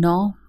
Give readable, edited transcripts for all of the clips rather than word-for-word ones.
9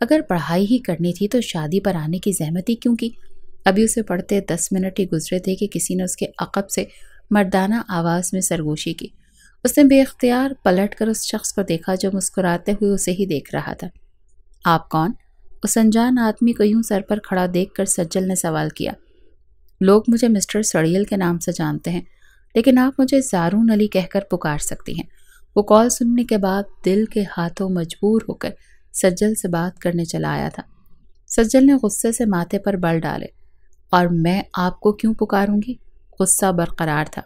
اگر پڑھائی ہی کرنی تھی تو شادی پر آنے کی زحمت ہی کیوں کی؟ ابھی اسے پڑھتے 10 منٹ ہی گزرے تھے کہ کسی نے اس کے عقب سے مردانہ آواز میں سرگوشی کی۔ اس نے بے اختیار پلٹ کر اس شخص کو دیکھا جو مسکراتے ہوئے اسے ہی دیکھ رہا تھا۔ آپ کون؟ اس انجان آدمی کو یوں سر پر کھڑا دیکھ کر سجل نے سوال کیا۔ لوگ مجھے مسٹر سڑیل کے نام سے جانتے ہیں، لیکن آپ مجھے زارون علی کہہ کر پکار سکتی ہیں۔ وہ کال سننے کے بعد دل کے ہاتھوں مجبور ہو کر سجل سے بات کرنے چلا آیا تھا۔ سجل نے غصے سے ماتھے پر بل ڈالے۔ اور میں آپ کو کیوں پکاروں گی؟ غصہ برقرار تھا۔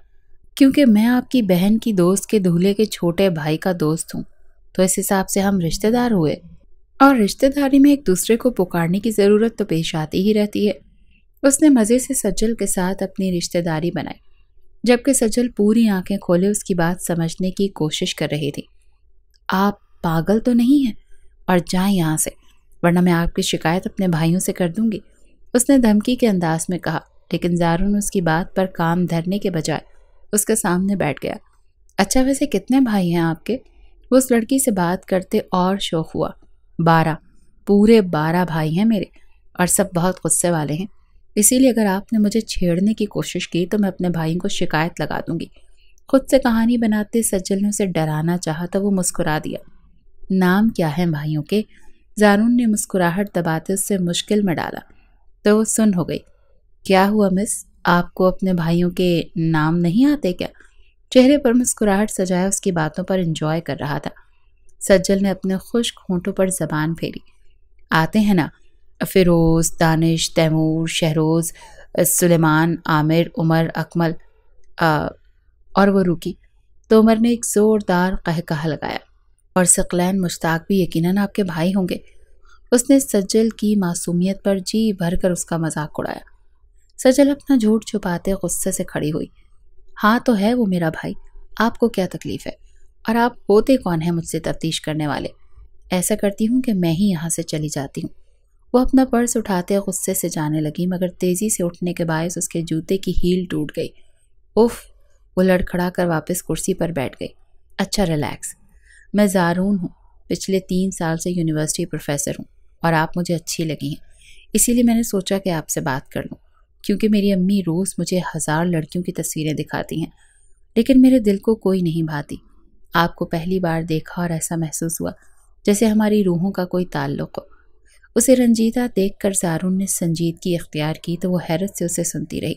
کیونکہ میں آپ کی بہن کی دوست کے دولہے کے چھوٹے بھائی کا دوست ہوں، تو اس حساب سے ہم رشتہ دار ہوئے، اور رشتہ داری میں ایک دوسرے کو پکارنے کی ضرورت تو پیش آتی ہی رہتی ہے۔ اس نے مزے سے سجل کے ساتھ اپنی رشتہ داری بنائی، جبکہ سجل پوری آنکھیں کھولے اس کی بات سمجھنے کی کوشش کر رہی تھی۔ آپ پاگل تو نہیں ہیں؟ اور جائیں یہاں سے، ورنہ میں آپ کی شکایت اپنے بھائیوں سے کر دوں گی، اس نے دھمکی کے انداز میں کہا۔ لیکن زارون اس کی بات پر کام دھرنے کے بجائے اس کے سامنے بیٹھ گیا۔ اچھا ویسے کتنے بھائی ہیں آپ کے؟ وہ اس لڑکی سے بات کرتے اور شوق ہوا۔ 12، پورے 12 بھائی ہیں میرے، اور سب بہت غصے والے ہیں، اسی لیے اگر آپ نے مجھے چھیڑنے کی کوشش کی تو میں اپنے بھائیوں کو شکایت لگا دوں گی۔ خود سے کہانی بناتے سجل نے اسے ڈرانا چاہا تو وہ مسکرا دیا۔ نام کیا ہے بھائیوں کے؟ زارون نے مسکراہٹ دباتے اس سے مشکل میں ڈالا تو وہ سن ہو گئی۔ کیا ہوا مس، آپ کو اپنے بھائیوں کے نام نہیں آتے کیا؟ چہرے پر مسکراہٹ سجایا اس کی باتوں پر انجوائے کر رہا تھا۔ سجل نے اپنے خشک ہونٹوں پر زبان پھیری۔ آتے ہیں نا، فیروز، دانش، تیمور، شہروز، سلیمان، عامر، عمر، اکمل۔ اور وہ رکی تو عمر نے ایک زوردار قہقہہ لگایا۔ اور ثقلین مشتاق بھی یقیناً آپ کے بھائی ہوں گے۔ اس نے سجل کی معصومیت پر جی بھر کر اس کا مذاق اڑایا۔ سجل اپنا جھوٹ چھپاتے غصے سے کھڑی ہوئی۔ ہاں تو ہے وہ میرا بھائی، آپ کو کیا تکلیف ہے؟ اور آپ ہوتے کون ہیں مجھ سے تفتیش کرنے والے؟ ایسا کرتی ہوں کہ میں ہی یہاں سے چلی جاتی ہوں۔ وہ اپنا پرس اٹھاتے غصے سے جانے لگی، مگر تیزی سے اٹھنے کے باعث اس کے جوتے کی ہیل ٹوٹ گئی۔ اف! وہ لڑکھڑا کر واپس کرسی پر بیٹھ گئی۔ اچھا ریلیکس، میں زارون ہوں، پچھلے 3 سال سے یونیورسٹی پروفیسر ہوں، اور آپ مجھے اچھی لگی ہیں، اسی لیے میں نے سوچا کہ آپ سے بات کر لوں، کیونکہ میری امی روز مجھے 1000 لڑکیوں کی تصویریں دکھاتی ہیں، لیکن میرے دل کو کوئی نہیں بھاتی۔ آپ کو پہلی بار دیکھا اور ایسا محسوس ہوا جیسے ہماری روحوں کا کوئی تعلق ہو۔ اسے رنجیدہ دیکھ کر زارون نے سنجیدگی اختیار کی تو وہ حیرت سے اسے سنتی رہی۔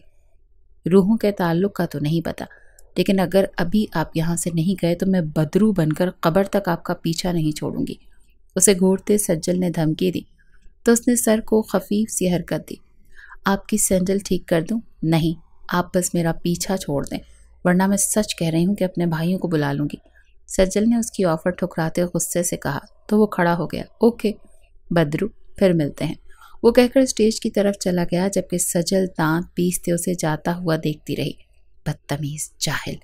روحوں کے تعلق کا تو نہیں پتا، لیکن اگر ابھی آپ یہاں سے نہیں گئے تو میں بدرو بن کر قبر تک آپ کا پیچھا نہیں چھوڑوں گی۔ اسے گھورتے سجل نے دھمکی دی تو اس نے سر کو خفیف سی حرکت دی۔ آپ کی سینڈل ٹھیک کر دوں؟ نہیں، آپ بس میرا پیچھا چھوڑ دیں، ورنہ میں سچ کہہ رہی ہوں کہ اپنے بھائیوں کو بلا لوں گی۔ سجل نے اس کی آفر ٹھکراتے غصے سے کہا تو وہ کھڑا ہو گیا۔ اوکے بدرو، پھر ملتے ہیں، وہ کہہ کر اسٹیج کی طرف چلا گیا، جبکہ سجل دانت پیستے اسے جاتا ہوا دیکھتی رہی۔ بدتمیز، جاہل۔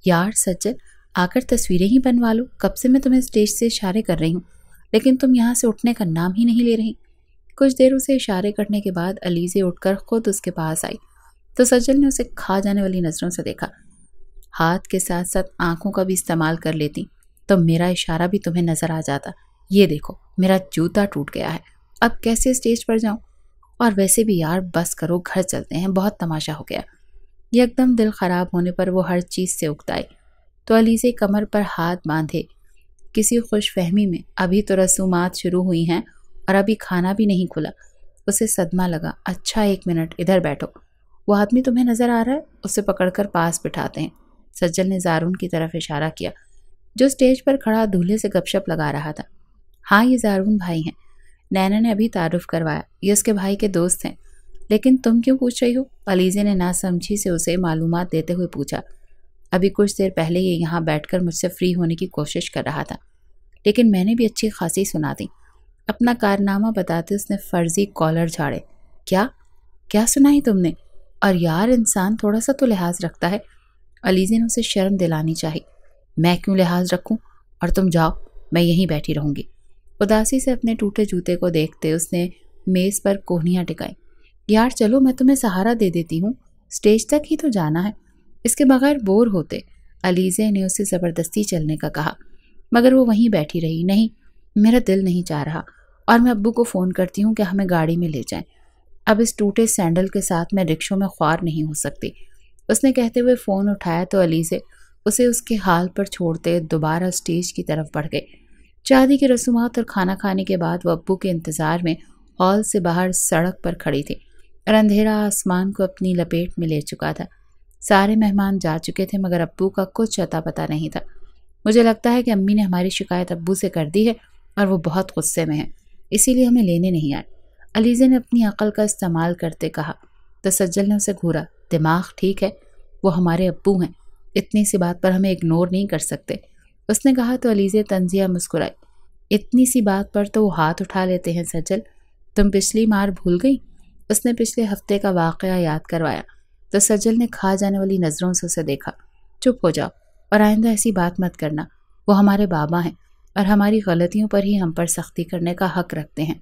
یار سجل، آ کر تصویریں ہی بنوا لو، کب سے میں تمہیں اسٹیج سے اشارے کر رہی ہوں، لیکن تم یہاں سے اٹھنے کا نام ہی نہیں لے رہی۔ کچھ دیر اسے اشارے کرنے کے بعد علیزے اٹھ کر خود اس کے پاس آئی تو سجل نے اسے کھا جانے والی نظروں سے دیکھا۔ ہاتھ کے ساتھ ساتھ آنکھوں کا بھی استعمال کر لیتی تو میرا اشارہ بھی تمہیں نظر آ جاتا۔ یہ دیکھو، میرا جوتا ٹوٹ گیا ہے، اب کیسے اسٹیج پر جاؤں؟ اور ویسے بھی یار بس کرو، گھر چلتے ہیں، بہت تماشا ہو گیا۔ یک دم دل خراب ہونے پر وہ ہر چیز سے اکتائی تو علیزے کمر پر ہاتھ باندھے کسی خوش فہمی میں ابھی تو رسومات شروع ہوئی ہیں اور ابھی کھانا بھی نہیں کھلا۔ اسے صدمہ لگا۔ اچھا 1 منٹ ادھر بیٹھو، وہ آدمی تمہیں نظر آ رہا ہے؟ اسے پکڑ کر پاس بٹھاتے ہیں۔ سجل نے زارون کی طرف اشارہ کیا جو اسٹیج پر کھڑا دولہے سے گپ شپ لگا رہا تھا۔ ہاں یہ زارون بھائی ہیں، نینا نے ابھی تعارف کروایا، یہ اس کے بھائی کے دوست ہیں۔ لیکن تم کیوں پوچھ رہی ہو؟ علیزے نے ناسمجھی سے اسے معلومات دیتے ہوئے پوچھا۔ ابھی کچھ دیر پہلے یہ یہاں بیٹھ کر مجھ سے فری ہونے کی کوشش کر رہا تھا، لیکن میں نے بھی اچھی خاصی سنا دی۔ اپنا کارنامہ بتاتے اس نے فرضی کالر جھاڑے۔ کیا سنائی تم نے؟ اور یار انسان تھوڑا سا تو لحاظ رکھتا ہے۔ علیزے نے اسے شرم دلانی چاہی۔ میں کیوں لحاظ رکھوں؟ اور تم جاؤ، میں یہیں بیٹھی رہوں گی۔ اداسی سے اپنے ٹوٹے جوتے کو دیکھتے اس نے میز پر کوہنیاں ٹکائی۔ یار چلو میں تمہیں سہارا دے دیتی ہوں، اسٹیج تک ہی تو جانا ہے، اس کے بغیر بور ہوتے۔ علیزے نے اسے زبردستی چلنے کا کہا، مگر وہ وہیں بیٹھی رہی۔ نہیں، میرا دل نہیں چاہ رہا، اور میں ابو کو فون کرتی ہوں کہ ہمیں گاڑی میں لے جائیں۔ اب اس ٹوٹے سینڈل کے ساتھ میں رکشوں میں خوار نہیں ہو سکتی۔ اس نے کہتے ہوئے فون اٹھایا تو علیزے اسے اس کے حال پر چھوڑتے دوبارہ اسٹیج کی طرف بڑھ گئے۔ شادی کی رسومات اور کھانا کھانے کے بعد وہ ابو کے انتظار میں ہال سے باہر سڑک پر کھڑی تھی اور اندھیرا آسمان کو اپنی لپیٹ میں لے چکا تھا۔ سارے مہمان جا چکے تھے مگر ابو کا کچھ اتا پتہ نہیں تھا۔ مجھے لگتا ہے کہ امی نے ہماری شکایت ابو سے کر دی ہے اور وہ بہت غصے میں ہیں، اسی لیے ہمیں لینے نہیں آئے، علیزے نے اپنی عقل کا استعمال کرتے کہا۔ تو سجل نے اسے گھورا۔ دماغ ٹھیک ہے؟ وہ ہمارے ابو ہیں، اتنی سی بات پر ہمیں اگنور نہیں کر سکتے، اس نے کہا تو علیزے طنزیہ مسکرائی۔ اتنی سی بات پر تو وہ ہاتھ اٹھا لیتے ہیں سجل، تم پچھلی مار بھول گئی؟ اس نے پچھلے ہفتے کا واقعہ یاد کروایا تو سجل نے کھا جانے والی نظروں سے اسے دیکھا۔ چپ ہو جاؤ اور آئندہ ایسی بات مت کرنا، وہ ہمارے بابا ہیں اور ہماری غلطیوں پر ہی ہم پر سختی کرنے کا حق رکھتے ہیں،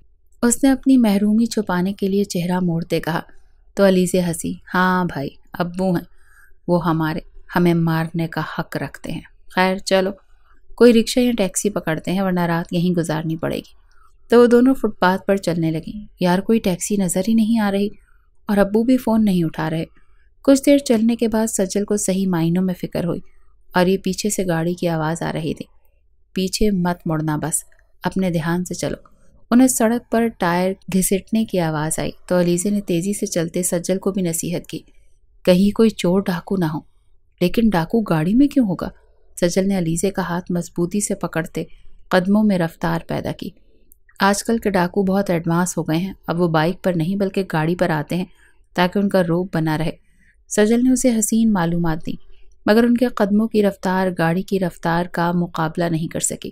اس نے اپنی محرومی چھپانے کے لیے چہرہ موڑتے کہا۔ تو علیزے ہنسی۔ ہاں بھائی، ابو ہیں وہ ہمارے، ہمیں مارنے کا حق رکھتے ہیں۔ خیر چلو کوئی رکشہ یا ٹیکسی پکڑتے ہیں ورنہ رات یہیں گزارنی پڑے گی۔ تو وہ دونوں فٹ پاتھ پر چلنے لگیں۔ یار کوئی ٹیکسی نظر ہی نہیں آ رہی اور ابو بھی فون نہیں اٹھا رہے۔ کچھ دیر چلنے کے بعد سجل کو صحیح معنوں میں فکر ہوئی اور یہ پیچھے سے گاڑی کی آواز آ رہی تھی۔ پیچھے مت مڑنا، بس اپنے دھیان سے چلو۔ انہیں سڑک پر ٹائر گھسٹنے کی آواز آئی تو علیزے نے تیزی سے چلتے سجل کو بھی نصیحت کی، کہیں کوئی چور ڈاکو نہ ہو۔ لیکن ڈاکو گاڑی میں کیوں ہوگا؟ سجل نے علیزے کا ہاتھ مضبوطی سے پکڑتے قدموں میں رفتار پیدا کی۔ آج کل کے ڈاکو بہت ایڈوانس ہو گئے ہیں، اب وہ بائک پر نہیں بلکہ گاڑی پر آتے ہیں تاکہ ان کا روپ بنا رہے۔ سجل نے اسے حسین معلومات دی مگر ان کے قدموں کی رفتار گاڑی کی رفتار کا مقابلہ نہیں کر سکی۔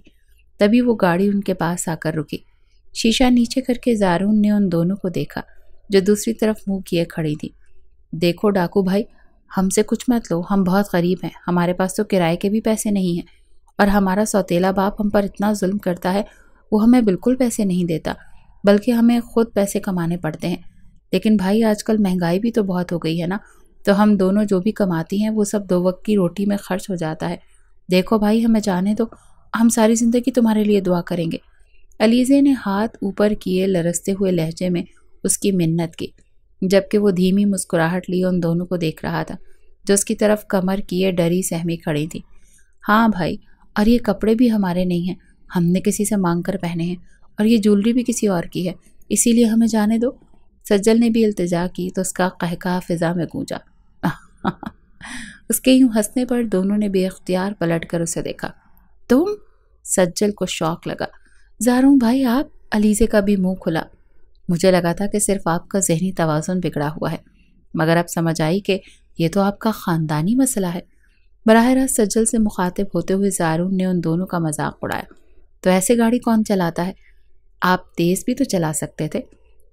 تبھی وہ گاڑی ان کے پاس آ کر رکی۔ شیشہ نیچے کر کے زارون نے ان دونوں کو دیکھا جو دوسری طرف منہ کیے کھڑی تھی۔ دیکھو ڈاکو بھائی، ہم سے کچھ مت لو، ہم بہت غریب ہیں، ہمارے پاس تو کرائے کے بھی پیسے نہیں ہیں اور ہمارا سوتیلا باپ ہم پر اتنا ظلم کرتا ہے، وہ ہمیں بالکل پیسے نہیں دیتا بلکہ ہمیں خود پیسے کمانے پڑتے ہیں۔ لیکن بھائی آج کل مہنگائی بھی تو بہت ہو گئی ہے نا، تو ہم دونوں جو بھی کماتی ہیں وہ سب 2 وقت کی روٹی میں خرچ ہو جاتا ہے۔ دیکھو بھائی ہمیں جانے دو، ہم ساری زندگی تمہارے لیے دعا کریں گے۔ علیزے نے ہاتھ اوپر کیے لرزتے ہوئے لہجے میں اس کی منت کی، جبکہ وہ دھیمی مسکراہٹ لیے ان دونوں کو دیکھ رہا تھا جو اس کی طرف کمر کیے ڈری سہمی کھڑی تھی۔ ہاں بھائی، اور یہ کپڑے بھی ہمارے نہیں ہیں، ہم نے کسی سے مانگ کر پہنے ہیں اور یہ جولری بھی کسی اور کی ہے، اسی لیے ہمیں جانے دو۔ سجل نے بھی التجا کی تو اس کا قہقہ فضا میں گونجا۔ اس کے یوں ہنسنے پر دونوں نے بے اختیار پلٹ کر اسے دیکھا۔ تم؟ سجل کو شوق لگا۔ زاروں بھائی آپ؟ علیزے کا بھی منہ کھلا۔ مجھے لگا تھا کہ صرف آپ کا ذہنی توازن بگڑا ہوا ہے مگر اب سمجھ آئی کہ یہ تو آپ کا خاندانی مسئلہ ہے۔ براہ راست سجل سے مخاطب ہوتے ہوئے زارون نے ان دونوں کا مذاق اڑایا۔ تو ایسے گاڑی کون چلاتا ہے؟ آپ تیز بھی تو چلا سکتے تھے،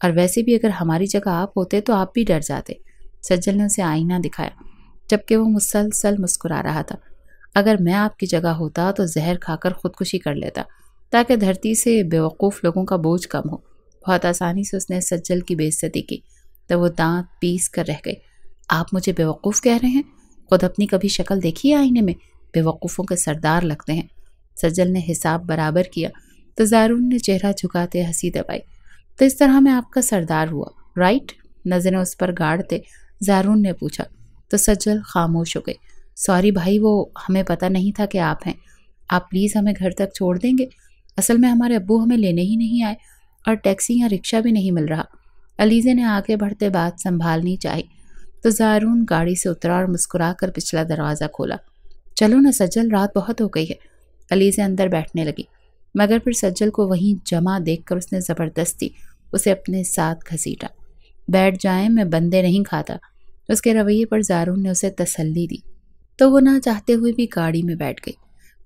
اور ویسے بھی اگر ہماری جگہ آپ ہوتے تو آپ بھی ڈر جاتے۔ سجل نے اسے آئینہ دکھایا جبکہ وہ مسلسل مسکرا رہا تھا۔ اگر میں آپ کی جگہ ہوتا تو زہر کھا کر خودکشی کر لیتا تاکہ دھرتی سے بیوقوف لوگوں کا بوجھ کم ہو۔ بہت آسانی سے اس نے سجل کی بے عزتی کی تو وہ دانت پیس کر رہ گئے۔ آپ مجھے بیوقوف کہہ رہے ہیں؟ خود اپنی کبھی شکل دیکھی ہے آئینے میں؟ بیوقوفوں کے سردار لگتے ہیں۔ سجل نے حساب برابر کیا تو زارون نے چہرہ جھکاتے ہنسی دبائی۔ تو اس طرح میں آپ کا سردار ہوا، رائٹ؟ نظریں اس پر گاڑتے زارون نے پوچھا تو سجل خاموش ہو گئے۔ سوری بھائی، وہ ہمیں پتہ نہیں تھا کہ آپ ہیں، آپ پلیز ہمیں گھر تک چھوڑ دیں گے؟ اصل میں ہمارے ابو ہمیں لینے ہی نہیں آئے اور ٹیکسی یا رکشہ بھی نہیں مل رہا۔ علیزے نے آگے بڑھتے بات سنبھالنی چاہی تو زارون گاڑی سے اترا اور مسکرا کر پچھلا دروازہ کھولا۔ چلو نا سجل، رات بہت ہو گئی ہے۔ علیزے اندر بیٹھنے لگی مگر پھر سجل کو وہیں جمع دیکھ کر اس نے زبردستی اسے اپنے ساتھ گھسیٹا۔ بیٹھ جائیں، میں بندے نہیں کھاتا۔ اس کے رویے پر زارون نے اسے تسلی دی تو وہ نہ چاہتے ہوئے بھی گاڑی میں بیٹھ گئی۔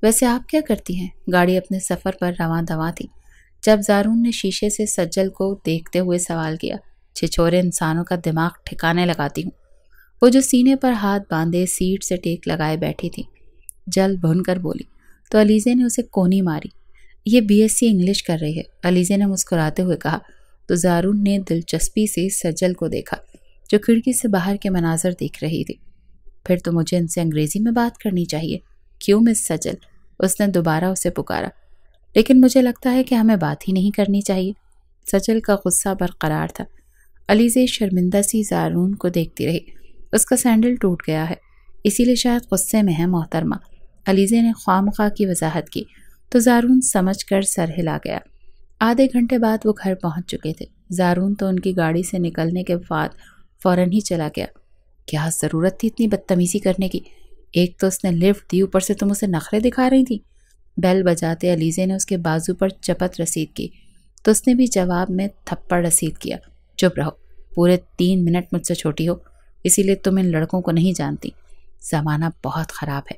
ویسے آپ کیا کرتی ہیں؟ گاڑی اپنے سفر پر رواں دواں تھی جب زارون نے شیشے سے سجل کو دیکھتے ہوئے سوال کیا۔ چھچورے انسانوں کا دماغ ٹھکانے لگاتی ہوں۔ وہ جو سینے پر ہاتھ باندھے سیٹ سے ٹیک لگائے بیٹھی تھی جل بھن کر بولی تو علیزے نے اسے کونی ماری۔ یہ BSc انگلش کر رہی ہے، علیزے نے مسکراتے ہوئے کہا تو زارون نے دلچسپی سے سجل کو دیکھا جو کھڑکی سے باہر کے مناظر دیکھ رہی تھی۔ پھر تو مجھے ان سے انگریزی میں بات کرنی چاہیے، کیوں مس سجل؟ اس نے دوبارہ اسے پکارا لیکن مجھے لگتا ہے کہ ہمیں بات ہی نہیں کرنی چاہیے۔ سجل کا غصہ برقرار تھا۔ علیزے شرمندہ سی زارون کو دیکھتی رہی۔ اس کا سینڈل ٹوٹ گیا ہے، اسی لیے شاید غصے میں ہے محترمہ۔ علیزے نے خواہ کی وضاحت کی تو زارون سمجھ کر سر ہلا گیا۔ آدھے گھنٹے بعد وہ گھر پہنچ چکے تھے۔ زارون تو ان کی گاڑی سے نکلنے کے بعد فوراً ہی چلا گیا۔ کیا ضرورت تھی اتنی بدتمیزی کرنے کی؟ ایک تو اس نے لفٹ دی، اوپر سے تم اسے نخرے دکھا رہی تھی۔ بیل بجاتے علیزے نے اس کے بازو پر چپت رسید کی تو اس نے بھی جواب میں تھپڑ رسید کیا۔ چپ رہو، پورے 3 منٹ مجھ سے چھوٹی ہو، اسی لیے تم ان لڑکوں کو نہیں جانتی۔ زمانہ بہت خراب ہے،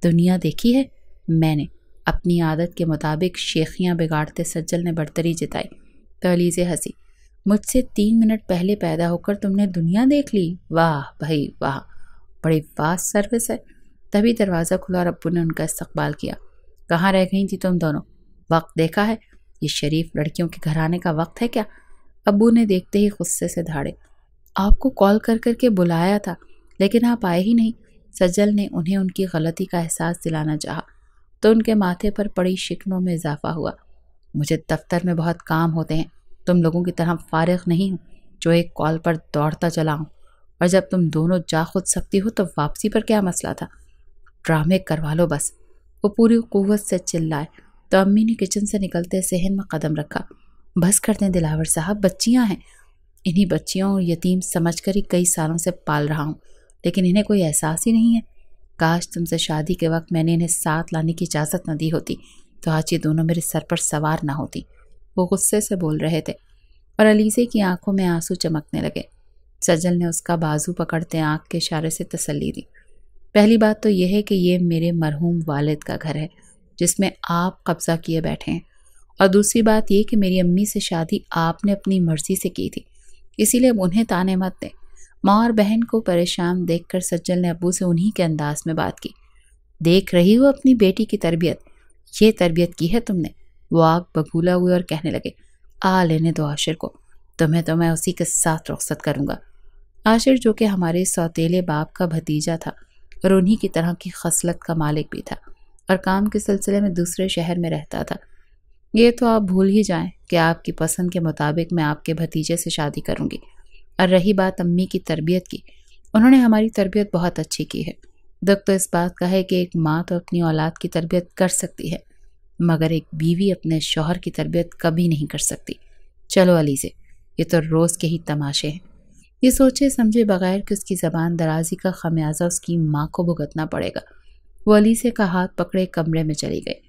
دنیا دیکھی ہے میں نے۔ اپنی عادت کے مطابق شیخیاں بگاڑتے سجل نے برتری جتائی تو علیزے ہنسی۔ مجھ سے 3 منٹ پہلے پیدا ہو کر تم نے دنیا دیکھ لی؟ واہ بھائی واہ، بڑی فاسٹ سروس ہے۔ تبھی دروازہ کھلا اور ابو نے ان کا استقبال کیا۔ کہاں رہ گئی تھی تم دونوں؟ وقت دیکھا ہے؟ یہ شریف لڑکیوں کے گھر آنے کا وقت ہے کیا؟ ابو نے دیکھتے ہی غصے سے دھاڑے۔ آپ کو کال کر کر کے بلایا تھا لیکن آپ آئے ہی نہیں۔ سجل نے انہیں ان کی غلطی کا احساس دلانا چاہا تو ان کے ماتھے پر پڑی شکنوں میں اضافہ ہوا۔ مجھے دفتر میں بہت کام ہوتے ہیں، تم لوگوں کی طرح فارغ نہیں ہوں جو ایک کال پر دوڑتا چلا ہوں، اور جب تم دونوں جا خود سکتی ہو تو واپسی پر کیا مسئلہ تھا؟ ڈرامے کروا لو بس۔ وہ پوری قوت سے چلائے تو امی نے کچن سے نکلتے صحن میں قدم رکھا۔ بس کر دیں دلاور صاحب، بچیاں ہیں، انہی بچیوں اور یتیم سمجھ کر ہی کئی سالوں سے پال رہا ہوں، لیکن انہیں کوئی احساس ہی نہیں ہے۔ کاش تم سے شادی کے وقت میں نے انہیں ساتھ لانے کی اجازت نہ دی ہوتی تو آج یہ دونوں میرے سر پر سوار نہ ہوتی۔ وہ غصے سے بول رہے تھے اور علیزے کی آنکھوں میں آنسو چمکنے لگے۔ سجل نے اس کا بازو پکڑتے آنکھ کے اشارے سے تسلی دی۔ پہلی بات تو یہ ہے کہ یہ میرے مرحوم والد کا گھر ہے جس میں آپ قبضہ کیے بیٹھے ہیں، اور دوسری بات یہ کہ میری امی سے شادی آپ نے اپنی مرضی سے کی تھی، اسی لیے اب انہیں تانے مت دیں۔ ماں اور بہن کو پریشان دیکھ کر سجل نے ابو سے انہی کے انداز میں بات کی۔ دیکھ رہی ہو اپنی بیٹی کی تربیت، یہ تربیت کی ہے تم نے؟ وہ آگ ببولا ہوئے اور کہنے لگے، آ لینے دو عاشر کو، تمہیں تو میں اسی کے ساتھ رخصت کروں گا۔ عاشر جو کہ ہمارے سوتیلے باپ کا بھتیجا تھا اور انہی کی طرح کی خصلت کا مالک بھی تھا، اور کام کے سلسلے میں دوسرے شہر میں رہتا تھا۔ یہ تو آپ بھول ہی جائیں کہ آپ کی پسند کے مطابق میں آپ کے بھتیجے سے شادی کروں گی۔ اور رہی بات امی کی تربیت کی، انہوں نے ہماری تربیت بہت اچھی کی ہے۔ دکھ تو اس بات کا ہے کہ ایک ماں تو اپنی اولاد کی تربیت کر سکتی ہے مگر ایک بیوی اپنے شوہر کی تربیت کبھی نہیں کر سکتی۔ چلو علیزے، یہ تو روز کے ہی تماشے ہیں۔ یہ سوچے سمجھے بغیر کہ اس کی زبان درازی کا خمیازہ اس کی ماں کو بھگتنا پڑے گا، وہ علیزے کا ہاتھ پکڑے کمرے میں چلی گئی۔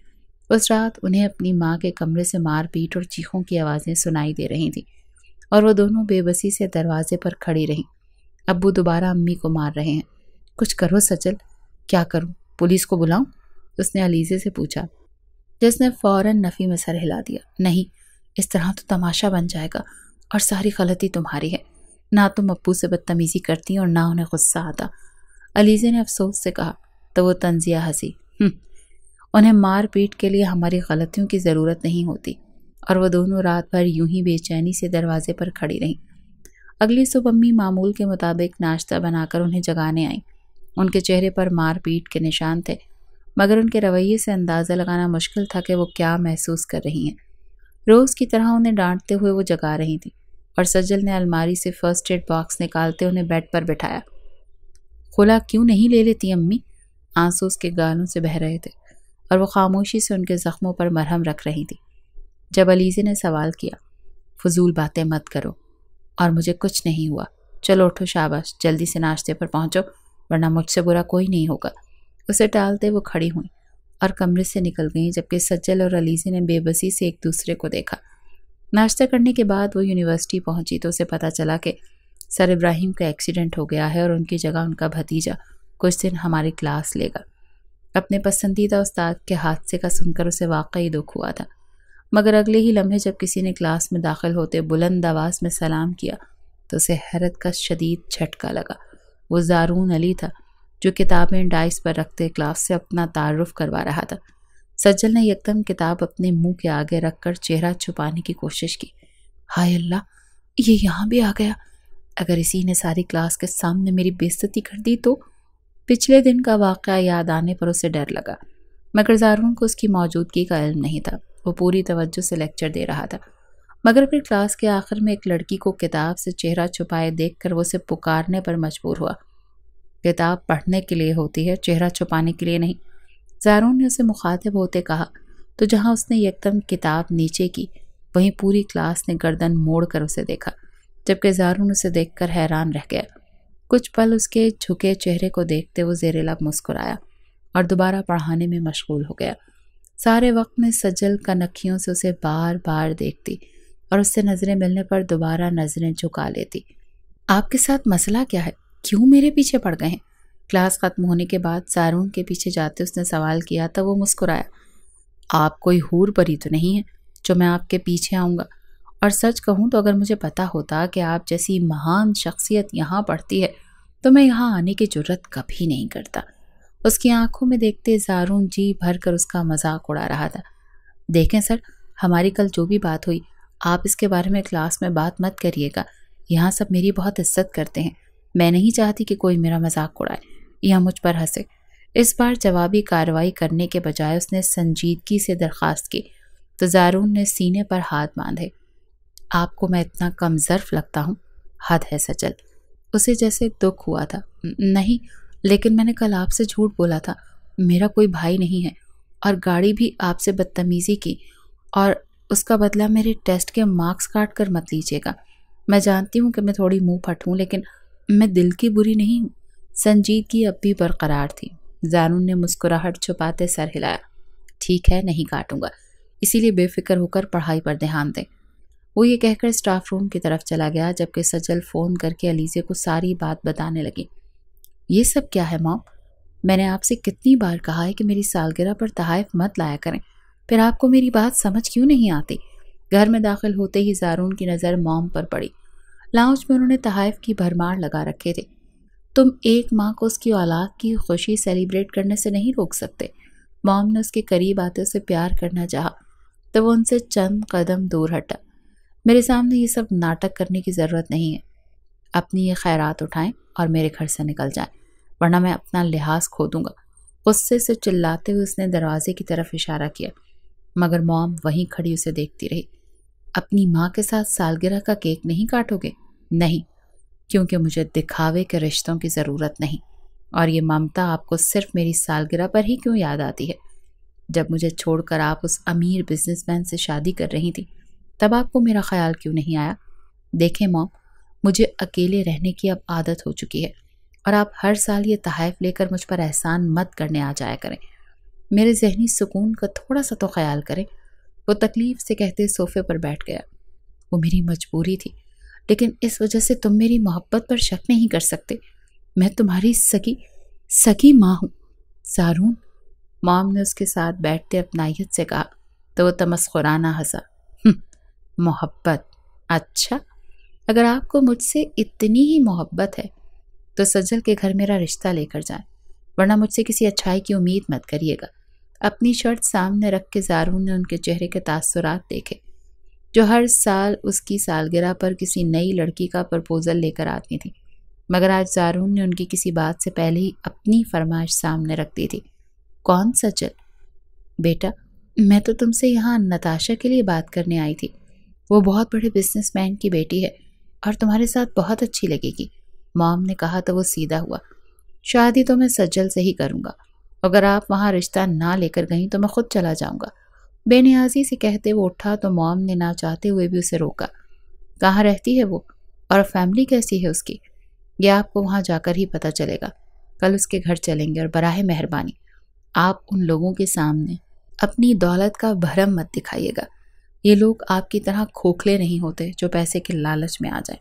اس رات انہیں اپنی ماں کے کمرے سے مار پیٹ اور چیخوں کی آوازیں سنائی دے رہی تھیں، اور وہ دونوں بے بسی سے دروازے پر کھڑی رہیں۔ ابو دوبارہ امی کو مار رہے ہیں۔ کچھ کرو سجل۔ کیا کروں؟ پولیس کو بلاؤں؟ اس نے علیزے سے پوچھا، جس نے فوراً نفی میں سر ہلا دیا۔ نہیں، اس طرح تو تماشا بن جائے گا اور ساری غلطی تمہاری ہے۔ نہ تم ابو سے بدتمیزی کرتی اور نہ انہیں غصہ آتا۔ علیزے نے افسوس سے کہا تو وہ طنزیہ ہنسی۔ انہیں مار پیٹ کے لیے ہماری غلطیوں کی ضرورت نہیں ہوتی۔ اور وہ دونوں رات بھر یوں ہی بے چینی سے دروازے پر کھڑی رہیں۔ اگلی صبح امی معمول کے مطابق ناشتہ بنا کر انہیں جگانے آئیں۔ ان کے چہرے پر مار پیٹ کے نشان تھے، مگر ان کے رویے سے اندازہ لگانا مشکل تھا کہ وہ کیا محسوس کر رہی ہیں۔ روز کی طرح انہیں ڈانٹتے ہوئے وہ جگا رہی تھیں، اور سجل نے الماری سے فرسٹ ایڈ باکس نکالتے انہیں بیڈ پر بٹھایا۔ خلا کیوں نہیں لے لیتی امی؟ آنسو اس کے گالوں سے بہہ رہے تھے اور وہ خاموشی سے ان کے زخموں پر مرہم رکھ رہی تھی۔ جب علیزے نے سوال کیا، فضول باتیں مت کرو، اور مجھے کچھ نہیں ہوا، چلو اٹھو، شاباش، جلدی سے ناشتے پر پہنچو ورنہ مجھ سے برا کوئی نہیں ہوگا۔ اسے ٹالتے وہ کھڑی ہوئیں اور کمرے سے نکل گئیں، جبکہ سجل اور علیزے نے بے بسی سے ایک دوسرے کو دیکھا۔ ناشتہ کرنے کے بعد وہ یونیورسٹی پہنچی تو اسے پتہ چلا کہ سر ابراہیم کا ایکسیڈنٹ ہو گیا ہے اور ان کی جگہ ان کا بھتیجا کچھ دن ہماری کلاس لے گا۔ اپنے پسندیدہ استاد کے حادثے کا سن کر اسے واقعی دکھ ہوا تھا، مگر اگلے ہی لمحے جب کسی نے کلاس میں داخل ہوتے بلند آواز میں سلام کیا تو اسے حیرت کا شدید جھٹکا لگا۔ وہ زارون علی تھا جو کتابیں ڈائس پر رکھتے کلاس سے اپنا تعارف کروا رہا تھا۔ سجل نے یکدم کتاب اپنے منہ کے آگے رکھ کر چہرہ چھپانے کی کوشش کی۔ ہائے اللہ، یہ یہاں بھی آ گیا! اگر اسی نے ساری کلاس کے سامنے میری بے عزتی کر دی تو؟ پچھلے دن کا واقعہ یاد آنے پر اسے ڈر لگا، مگر زارون کو اس کی موجودگی کا علم نہیں تھا۔ وہ پوری توجہ سے لیکچر دے رہا تھا، مگر پھر کلاس کے آخر میں ایک لڑکی کو کتاب سے چہرہ چھپائے دیکھ کر وہ اسے پکارنے پر مجبور ہوا۔ کتاب پڑھنے کے لیے ہوتی ہے، چہرہ چھپانے کے لیے نہیں، زارون نے اسے مخاطب ہوتے کہا، تو جہاں اس نے یکدم کتاب نیچے کی، وہیں پوری کلاس نے گردن موڑ کر اسے دیکھا، جبکہ زارون اسے دیکھ کر حیران رہ گیا۔ کچھ پل اس کے جھکے چہرے کو دیکھتے وہ زیر لب مسکرایا اور دوبارہ پڑھانے میں مشغول ہو گیا۔ سارے وقت میں سجل کنکھیوں سے اسے بار بار دیکھتی اور اس سے نظریں ملنے پر دوبارہ نظریں جھکا لیتی۔ آپ کے ساتھ مسئلہ کیا ہے؟ کیوں میرے پیچھے پڑ گئے ہیں؟ کلاس ختم ہونے کے بعد زارون کے پیچھے جاتے اس نے سوال کیا تو وہ مسکرایا۔ آپ کوئی حور پری تو نہیں ہے جو میں آپ کے پیچھے آؤں گا، اور سچ کہوں تو اگر مجھے پتا ہوتا کہ آپ جیسی مہان شخصیت یہاں پڑھتی ہے تو میں یہاں آنے کی جرت کبھی نہیں کرتا۔ اس کی آنکھوں میں دیکھتے زارون جی بھر کر اس کا مذاق اڑا رہا تھا۔ دیکھیں سر، ہماری کل جو بھی بات ہوئی آپ اس کے بارے میں کلاس میں بات مت کریے گا، یہاں سب میری بہت عزت کرتے ہیں، میں نہیں چاہتی کہ کوئی میرا مذاق اڑائے یا مجھ پر ہنسے۔ اس بار جوابی کارروائی کرنے کے بجائے اس نے سنجیدگی سے درخواست کی تو زارون نے سینے پر ہاتھ باندھے۔ آپ کو میں اتنا کم ظرف لگتا ہوں؟ حد ہے سجل۔ اسے جیسے دکھ ہوا تھا۔ نہیں، لیکن میں نے کل آپ سے جھوٹ بولا تھا، میرا کوئی بھائی نہیں ہے، اور گاڑی بھی آپ سے بدتمیزی کی، اور اس کا بدلہ میرے ٹیسٹ کے مارکس کاٹ کر مت لیجیے گا۔ میں جانتی ہوں کہ میں تھوڑی منہ پھٹ ہوں، لیکن میں دل کی بری نہیں ہوں۔ سنجیدگی اب بھی برقرار تھی۔ زارون نے مسکراہٹ چھپاتے سر ہلایا۔ ٹھیک ہے، نہیں کاٹوں گا، اسی لیے بے فکر ہو کر پڑھائی پر دھیان دیں۔ وہ یہ کہہ کر اسٹاف روم کی طرف چلا گیا، جبکہ سجل فون کر کے علیزے کو ساری بات بتانے لگی۔ یہ سب کیا ہے مام؟ میں نے آپ سے کتنی بار کہا ہے کہ میری سالگرہ پر تحائف مت لایا کریں، پھر آپ کو میری بات سمجھ کیوں نہیں آتی؟ گھر میں داخل ہوتے ہی زارون کی نظر موم پر پڑی۔ لاؤنج میں انہوں نے تحائف کی بھرمار لگا رکھے تھے۔ تم ایک ماں کو اس کی اولاد کی خوشی سیلیبریٹ کرنے سے نہیں روک سکتے؟ موم نے اس کے قریب آتے اسے پیار کرنا چاہا تو وہ ان سے چند قدم دور ہٹا۔ میرے سامنے یہ سب ناٹک کرنے کی ضرورت نہیں ہے۔ اپنی یہ خیرات اٹھائیں اور میرے گھر سے نکل جائیں، ورنہ میں اپنا لحاظ کھو دوں گا۔ غصے سے چلاتے ہوئے اس نے دروازے کی طرف اشارہ کیا، مگر موم وہیں کھڑی اسے دیکھتی رہی۔ اپنی ماں کے ساتھ سالگرہ کا کیک نہیں کاٹو گے؟ نہیں، کیونکہ مجھے دکھاوے کے رشتوں کی ضرورت نہیں، اور یہ ممتا آپ کو صرف میری سالگرہ پر ہی کیوں یاد آتی ہے؟ جب مجھے چھوڑ کر آپ اس امیر بزنس مین سے شادی کر رہی تھی تب آپ کو میرا خیال کیوں نہیں آیا؟ دیکھیں موم، مجھے اکیلے رہنے کی اب عادت ہو چکی ہے، اور آپ ہر سال یہ تحائف لے کر مجھ پر احسان مت کرنے آ جایا کریں۔ میرے ذہنی سکون کا تھوڑا سا تو خیال کریں۔ وہ تکلیف سے کہتے صوفے پر بیٹھ گیا۔ وہ میری مجبوری تھی، لیکن اس وجہ سے تم میری محبت پر شک نہیں کر سکتے۔ میں تمہاری سگی ماں ہوں۔ زارون، مام نے اس کے ساتھ بیٹھتے اپنائیت سے کہا تو وہ تمسخرانہ ہنسا۔ محبت؟ اچھا، اگر آپ کو مجھ سے اتنی ہی محبت ہے تو سجل کے گھر میرا رشتہ لے کر جائیں، ورنہ مجھ سے کسی اچھائی کی امید مت کریے گا۔ اپنی شرط سامنے رکھ کے زارون نے ان کے چہرے کے تاثرات دیکھے، جو ہر سال اس کی سالگرہ پر کسی نئی لڑکی کا پرپوزل لے کر آتی تھی، مگر آج زارون نے ان کی کسی بات سے پہلے ہی اپنی فرمائش سامنے رکھ دی تھی۔ کون سجل؟ بیٹا، میں تو تم سے یہاں نتاشا کے لیے بات کرنے آئی تھی۔ وہ بہت بڑے بزنس مین کی بیٹی ہے اور تمہارے ساتھ بہت اچھی لگے گی، مام نے کہا تو وہ سیدھا ہوا۔ شادی تو میں سجل سے ہی کروں گا، اگر آپ وہاں رشتہ نہ لے کر گئیں تو میں خود چلا جاؤں گا۔ بے نیازی سے کہتے وہ اٹھا تو مام نے نہ چاہتے ہوئے بھی اسے روکا۔ کہاں رہتی ہے وہ، اور فیملی کیسی ہے اس کی؟ یہ آپ کو وہاں جا کر ہی پتہ چلے گا۔ کل اس کے گھر چلیں گے، اور براہ مہربانی آپ ان لوگوں کے سامنے اپنی دولت کا بھرم مت دکھائیے گا۔ یہ لوگ آپ کی طرح کھوکھلے نہیں ہوتے جو پیسے کے لالچ میں آ جائیں۔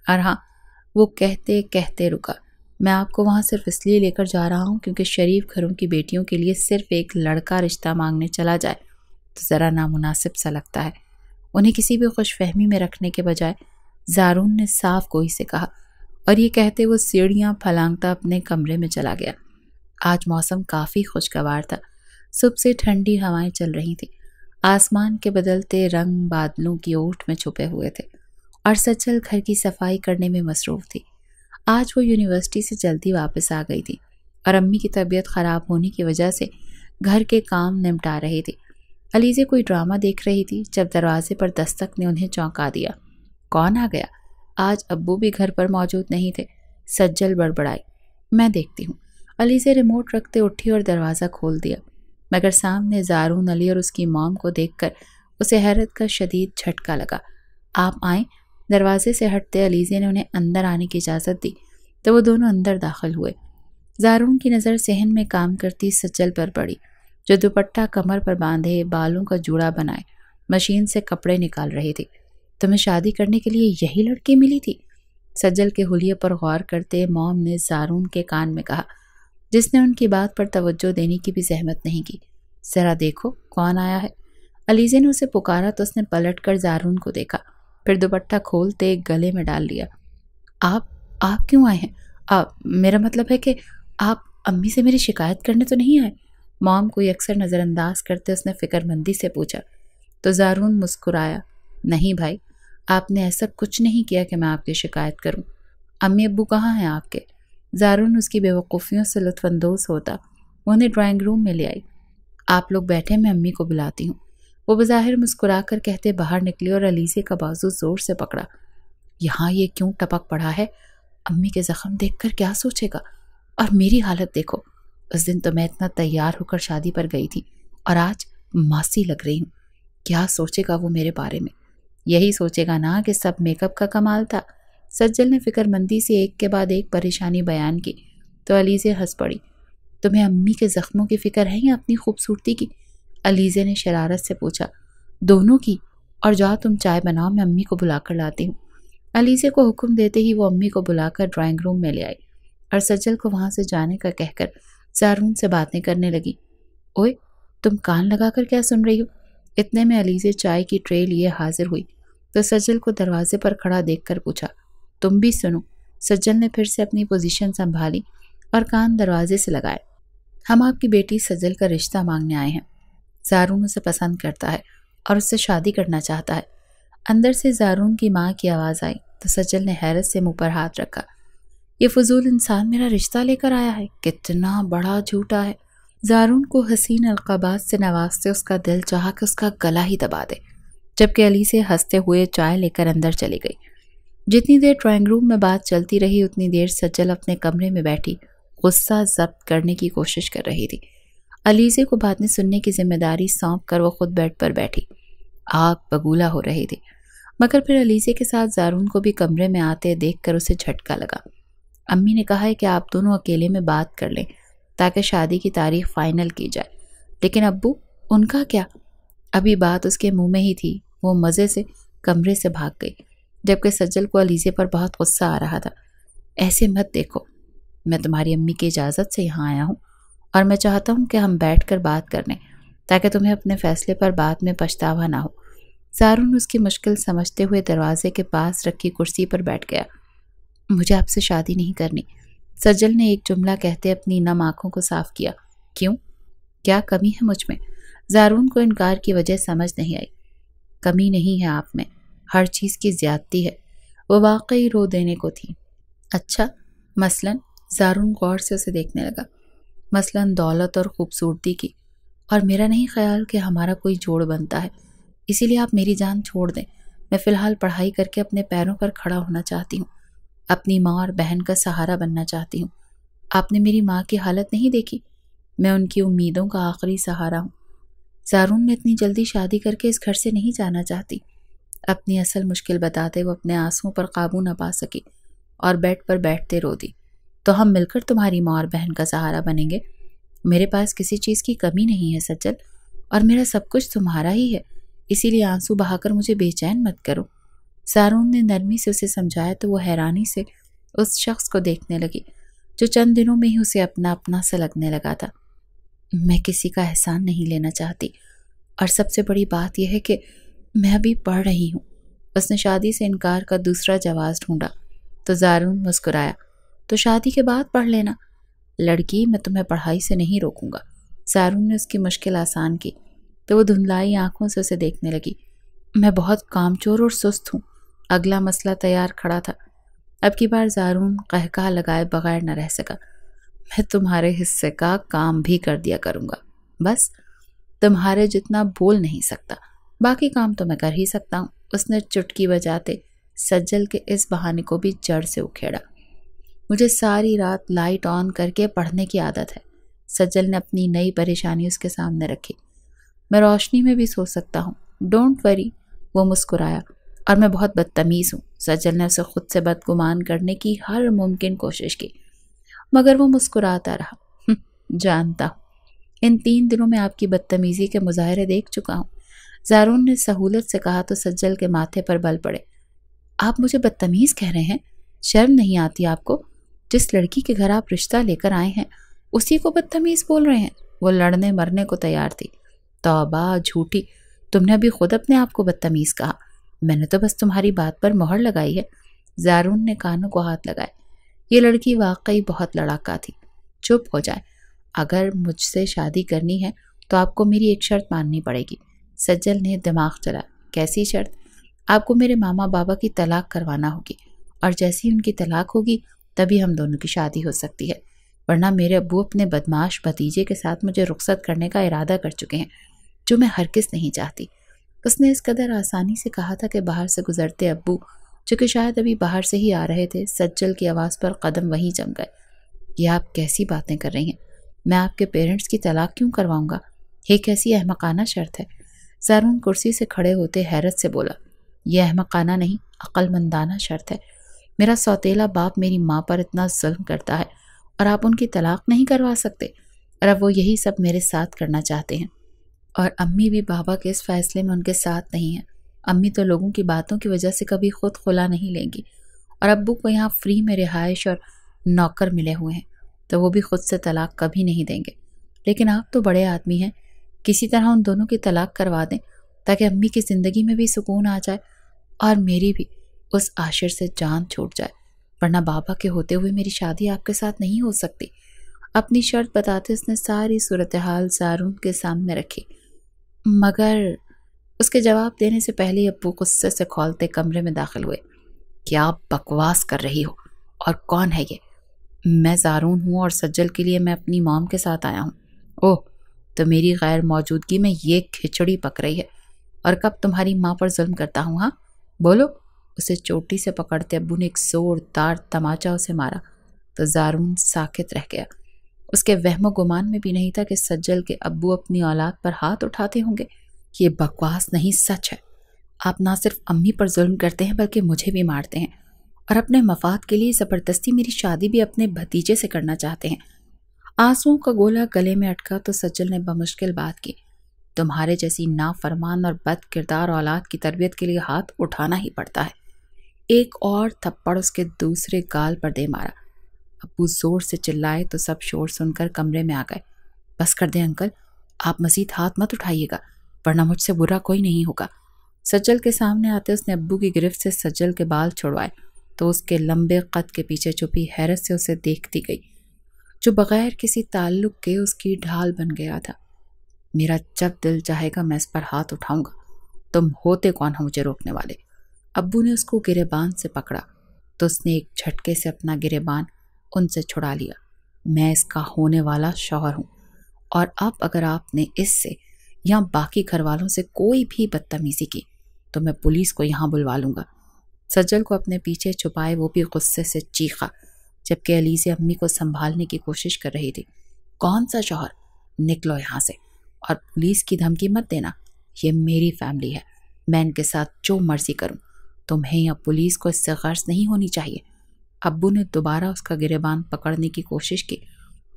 اور ہاں، وہ کہتے کہتے رکا، میں آپ کو وہاں صرف اس لیے لے کر جا رہا ہوں کیونکہ شریف گھروں کی بیٹیوں کے لیے صرف ایک لڑکا رشتہ مانگنے چلا جائے تو ذرا نامناسب سا لگتا ہے۔ انہیں کسی بھی خوش فہمی میں رکھنے کے بجائے زارون نے صاف گوئی سے کہا، اور یہ کہتے وہ سیڑھیاں پھلانگتا اپنے کمرے میں چلا گیا۔ آج موسم کافی خوشگوار تھا، صبح سے ٹھنڈی ہوائیں چل رہی تھیں، آسمان کے بدلتے رنگ بادلوں کی اوٹ میں چھپے ہوئے تھے، اور سچل گھر کی صفائی کرنے میں مصروف تھی۔ آج وہ یونیورسٹی سے جلدی واپس آ گئی تھی، اور امی کی طبیعت خراب ہونے کی وجہ سے گھر کے کام نمٹا رہی تھی۔ علیزے کوئی ڈرامہ دیکھ رہی تھی جب دروازے پر دستک نے انہیں چونکا دیا۔ کون آ گیا؟ آج ابو بھی گھر پر موجود نہیں تھے۔ سجل بڑبڑائی، میں دیکھتی ہوں۔ علیزے ریموٹ رکھتے اٹھی اور دروازہ کھول دیا، مگر سامنے زارون علی اور اس کی موم کو دیکھ کر اسے حیرت کا شدید جھٹکا لگا۔ آپ آئیں۔ دروازے سے ہٹتے علیزے نے انہیں اندر آنے کی اجازت دی تو وہ دونوں اندر داخل ہوئے۔ زارون کی نظر صحن میں کام کرتی سجل پر پڑی، جو دوپٹہ کمر پر باندھے، بالوں کا جوڑا بنائے مشین سے کپڑے نکال رہی تھی۔ تمہیں شادی کرنے کے لیے یہی لڑکی ملی تھی؟ سجل کے حلیے پر غور کرتے موم نے زارون کے کان میں کہا، جس نے ان کی بات پر توجہ دینے کی بھی زحمت نہیں کی۔ ذرا دیکھو کون آیا ہے۔ علیزے نے اسے پکارا تو اس نے پلٹ کر زارون کو دیکھا، پھر دوپٹہ کھولتے گلے میں ڈال لیا۔ آپ کیوں آئے ہیں؟ میرا مطلب ہے کہ آپ امی سے میری شکایت کرنے تو نہیں آئے؟ موم کو اکثر نظر انداز کرتے اس نے فکر مندی سے پوچھا تو زارون مسکرایا، نہیں بھائی، آپ نے ایسا کچھ نہیں کیا کہ میں آپ کی شکایت کروں۔ امی ابو کہاں ہیں آپ کے؟ زارون اس کی بے وقوفیوں سے لطف اندوز ہوتا انہیں ڈرائنگ روم میں لے آئی۔ آپ لوگ بیٹھے، میں امی کو بلاتی ہوں۔ وہ بظاہر مسکرا کر کہتے باہر نکلی اور علیزے کا بازو زور سے پکڑا۔ یہاں یہ کیوں ٹپک پڑا ہے؟ امی کے زخم دیکھ کر کیا سوچے گا؟ اور میری حالت دیکھو، اس دن تو میں اتنا تیار ہو کر شادی پر گئی تھی اور آج ماسی لگ رہی ہوں۔ کیا سوچے گا وہ میرے بارے میں؟ یہی سوچے گا نا کہ سب میک اپ کا کمال تھا۔ سجل نے فکر مندی سے ایک کے بعد ایک پریشانی بیان کی تو علیزے ہنس پڑی۔ تمہیں امی کے زخموں کی فکر ہے یا اپنی خوبصورتی کی؟ علیزے نے شرارت سے پوچھا۔ دونوں کی، اور جاؤ تم چائے بناؤ، میں امی کو بلا کر لاتی ہوں۔ علیزے کو حکم دیتے ہی وہ امی کو بلا کر ڈرائنگ روم میں لے آئی اور سجل کو وہاں سے جانے کا کہہ کر زارون سے باتیں کرنے لگی۔ اوئے، تم کان لگا کر کیا سن رہی ہو؟ اتنے میں علیزے چائے کی ٹرے لیے حاضر ہوئی تو سجل کو دروازے پر کھڑا دیکھ کر پوچھا، تم بھی سنو۔ سجل نے پھر سے اپنی پوزیشن سنبھالی اور کان دروازے سے لگائے۔ ہم آپ کی بیٹی سجل کا رشتہ مانگنے آئے ہیں۔ زارون اسے پسند کرتا ہے اور اس سے شادی کرنا چاہتا ہے۔ اندر سے زارون کی ماں کی آواز آئی تو سجل نے حیرت سے منہ پر ہاتھ رکھا۔ یہ فضول انسان میرا رشتہ لے کر آیا ہے، کتنا بڑا جھوٹا ہے۔ زارون کو حسین القابات سے نوازتے اس کا دل چاہا کہ اس کا گلا ہی دبا دے، جبکہ علی سے ہنستے ہوئے چائے لے کر اندر چلی گئی۔ جتنی دیر ڈرائنگ روم میں بات چلتی رہی اتنی دیر سجل اپنے کمرے میں بیٹھی غصہ ضبط کرنے کی کوشش کر رہی تھی۔ علیزے کو باتیں سننے کی ذمہ داری سونپ کر وہ خود بیڈ پر بیٹھی آگ بگولا ہو رہی تھی، مگر پھر علیزے کے ساتھ زارون کو بھی کمرے میں آتے دیکھ کر اسے جھٹکا لگا۔ امی نے کہا ہے کہ آپ دونوں اکیلے میں بات کر لیں تاکہ شادی کی تاریخ فائنل کی جائے، لیکن ابو، ان کا کیا؟ ابھی بات اس کے منہ میں ہی تھی، وہ مزے سے کمرے سے بھاگ گئی، جبکہ سجل کو علیزے پر بہت غصہ آ رہا تھا۔ ایسے مت دیکھو، میں تمہاری امی کی اجازت سے یہاں آیا ہوں اور میں چاہتا ہوں کہ ہم بیٹھ کر بات کر لیں تاکہ تمہیں اپنے فیصلے پر بعد میں پچھتاوا نہ ہو۔ زارون اس کی مشکل سمجھتے ہوئے دروازے کے پاس رکھی کرسی پر بیٹھ گیا۔ مجھے آپ سے شادی نہیں کرنی، سجل نے ایک جملہ کہتے اپنی نم آنکھوں کو صاف کیا۔ کیوں؟ کیا کمی ہے مجھ میں؟ زارون کو انکار کی وجہ سمجھ نہیں آئی۔ کمی نہیں ہے آپ میں، ہر چیز کی زیادتی ہے۔ وہ واقعی رو دینے کو تھی۔ اچھا، مثلاً؟ زارون غور سے اسے دیکھنے لگا۔ مثلاً دولت اور خوبصورتی کی، اور میرا نہیں خیال کہ ہمارا کوئی جوڑ بنتا ہے، اسی لیے آپ میری جان چھوڑ دیں۔ میں فی الحال پڑھائی کر کے اپنے پیروں پر کھڑا ہونا چاہتی ہوں، اپنی ماں اور بہن کا سہارا بننا چاہتی ہوں۔ آپ نے میری ماں کی حالت نہیں دیکھی، میں ان کی امیدوں کا آخری سہارا ہوں۔ زارون میں اتنی جلدی شادی کر کے اس گھر سے نہیں جانا چاہتی۔ اپنی اصل مشکل بتاتے وہ اپنے آنسوؤں پر قابو نہ پا سکی اور بیڈ پر بیٹھتے رو دی۔ تو ہم مل کر تمہاری ماں اور بہن کا سہارا بنیں گے۔ میرے پاس کسی چیز کی کمی نہیں ہے سجل، اور میرا سب کچھ تمہارا ہی ہے، اسی لیے آنسو بہا کر مجھے بے چین مت کرو۔ زارون نے نرمی سے اسے سمجھایا تو وہ حیرانی سے اس شخص کو دیکھنے لگی جو چند دنوں میں ہی اسے اپنا اپنا سا لگنے لگا تھا۔ میں کسی کا احسان نہیں لینا چاہتی، اور سب سے بڑی بات یہ ہے کہ میں ابھی پڑھ رہی ہوں۔ اس نے شادی سے انکار کا دوسرا جواز ڈھونڈا تو زارون مسکرایا، تو شادی کے بعد پڑھ لینا۔ لڑکی، میں تمہیں پڑھائی سے نہیں روکوں گا۔ زارون نے اس کی مشکل آسان کی تو وہ دھندلائی آنکھوں سے اسے دیکھنے لگی۔ میں بہت کامچور اور سست ہوں۔ اگلا مسئلہ تیار کھڑا تھا۔ اب کی بار زارون قہقہ لگائے بغیر نہ رہ سکا۔ میں تمہارے حصے کا کام بھی کر دیا کروں گا، بس تمہارے جتنا بول نہیں سکتا، باقی کام تو میں کر ہی سکتا ہوں۔ اس نے چٹکی بجاتے سجل کے اس بہانے کو بھی جڑ سے اکھیڑا۔ مجھے ساری رات لائٹ آن کر کے پڑھنے کی عادت ہے۔ سجل نے اپنی نئی پریشانی اس کے سامنے رکھی۔ میں روشنی میں بھی سو سکتا ہوں، ڈونٹ وری۔ وہ مسکرایا۔ اور میں بہت بدتمیز ہوں۔ سجل نے اسے خود سے بدگمان کرنے کی ہر ممکن کوشش کی، مگر وہ مسکراتا رہا۔ جانتا ہوں، ان 3 دنوں میں آپ کی بدتمیزی کے مظاہرے دیکھ چکا ہوں۔ زارون نے سہولت سے کہا تو سجل کے ماتھے پر بل پڑے۔ آپ مجھے بدتمیز کہہ رہے ہیں؟ شرم نہیں آتی آپ کو؟ جس لڑکی کے گھر آپ رشتہ لے کر آئے ہیں اسی کو بدتمیز بول رہے ہیں؟ وہ لڑنے مرنے کو تیار تھی۔ توبہ، جھوٹی، تم نے ابھی خود اپنے آپ کو بدتمیز کہا۔ میں نے تو بس تمہاری بات پر مہر لگائی ہے۔ زارون نے کانوں کو ہاتھ لگائے۔ یہ لڑکی واقعی بہت لڑاکا تھی۔ چپ ہو جائے۔ اگر مجھ سے شادی کرنی ہے تو آپ کو میری ایک شرط ماننی پڑے گی۔ سجل نے دماغ چلایا۔ کیسی شرط؟ آپ کو میرے ماما بابا کی طلاق کروانا ہوگی، اور جیسی ان کی طلاق ہوگی تبھی ہم دونوں کی شادی ہو سکتی ہے، ورنہ میرے ابو اپنے بدماش بھتیجے کے ساتھ مجھے رخصت کرنے کا ارادہ کر چکے ہیں، جو میں ہرگز نہیں چاہتی۔ اس نے اس قدر آسانی سے کہا تھا کہ باہر سے گزرتے ابو، جو کہ شاید ابھی باہر سے ہی آ رہے تھے، سجل کی آواز پر قدم وہیں جم گئے۔ یہ آپ کیسی باتیں کر رہی ہیں؟ میں آپ کے پیرنٹس کی طلاق کیوں کرواؤں گا؟ یہ کیسی احمقانہ شرط ہے؟ زارون کرسی سے کھڑے ہوتے حیرت سے بولا۔ یہ احمقانہ نہیں، عقل مندانہ شرط ہے۔ میرا سوتیلا باپ میری ماں پر اتنا ظلم کرتا ہے اور آپ ان کی طلاق نہیں کروا سکتے، اور اب وہ یہی سب میرے ساتھ کرنا چاہتے ہیں۔ اور امی بھی بابا کے اس فیصلے میں ان کے ساتھ نہیں ہیں۔ امی تو لوگوں کی باتوں کی وجہ سے کبھی خود خلا نہیں لیں گی، اور ابو کو یہاں فری میں رہائش اور نوکر ملے ہوئے ہیں، تو وہ بھی خود سے طلاق کبھی نہیں دیں گے۔ لیکن آپ تو بڑے آدمی ہیں، کسی طرح ان دونوں کی طلاق کروا دیں تاکہ امی کی زندگی میں بھی سکون آ جائے اور میری بھی اس عاشر سے جان چھوٹ جائے، ورنہ بابا کے ہوتے ہوئے میری شادی آپ کے ساتھ نہیں ہو سکتی۔ اپنی شرط بتاتے اس نے ساری صورتحال زارون کے سامنے رکھی، مگر اس کے جواب دینے سے پہلے ابو غصے سے کھولتے کمرے میں داخل ہوئے۔ کیا بکواس کر رہی ہو؟ اور کون ہے یہ؟ میں زارون ہوں، اور سجل کے لیے میں اپنی مام کے ساتھ آیا ہوں۔ اوہ، تو میری غیر موجودگی میں یہ کھچڑی پک رہی ہے، اور کب تمہاری ماں پر ظلم کرتا ہوں؟ ہاں بولو۔ اسے چوٹی سے پکڑتے ابو نے ایک زوردار تماچا اسے مارا تو زارون ساکت رہ گیا۔ اس کے وہم و گمان میں بھی نہیں تھا کہ سجل کے ابو اپنی اولاد پر ہاتھ اٹھاتے ہوں گے۔ یہ بکواس نہیں، سچ ہے۔ آپ نہ صرف امی پر ظلم کرتے ہیں بلکہ مجھے بھی مارتے ہیں، اور اپنے مفاد کے لیے زبردستی میری شادی بھی اپنے بھتیجے سے کرنا چاہتے ہیں۔ آنسوؤں کا گولا گلے میں اٹکا تو سجل نے بمشکل بات کی۔ تمہارے جیسی نافرمان اور بد کردار اولاد کی تربیت کے لیے ہاتھ اٹھانا ہی پڑتا ہے۔ ایک اور تھپڑ اس کے دوسرے گال پر دے مارا۔ ابو زور سے چلائے تو سب شور سن کر کمرے میں آ گئے۔ بس کر دیں انکل، آپ مزید ہاتھ مت اٹھائیے گا، ورنہ مجھ سے برا کوئی نہیں ہوگا۔ سجل کے سامنے آتے اس نے ابو کی گرفت سے سجل کے بال چھڑوائے تو اس کے لمبے قد کے پیچھے چھپی حیرت سے اسے دیکھتی گئی، جو بغیر کسی تعلق کے اس کی ڈھال بن گیا تھا۔ میرا جب دل چاہے گا میں اس پر ہاتھ اٹھاؤں گا، تم ہوتے کون ہو مجھے روکنے والے؟ ابو نے اس کو گریبان سے پکڑا تو اس نے ایک جھٹکے سے اپنا گریبان ان سے چھڑا لیا۔ میں اس کا ہونے والا شوہر ہوں، اور اب اگر آپ نے اس سے یا باقی گھر والوں سے کوئی بھی بدتمیزی کی تو میں پولیس کو یہاں بلوا لوں گا۔ سجل کو اپنے پیچھے چھپائے وہ بھی غصے سے چیخا، جبکہ علیزہ امی کو سنبھالنے کی کوشش کر رہی تھی۔ کون سا شوہر؟ نکلو یہاں سے، اور پولیس کی دھمکی مت دینا۔ یہ میری فیملی ہے، میں ان کے ساتھ جو مرضی کروں، تمہیں یا پولیس کو اس سے غرض نہیں ہونی چاہیے۔ ابو نے دوبارہ اس کا گریبان پکڑنے کی کوشش کی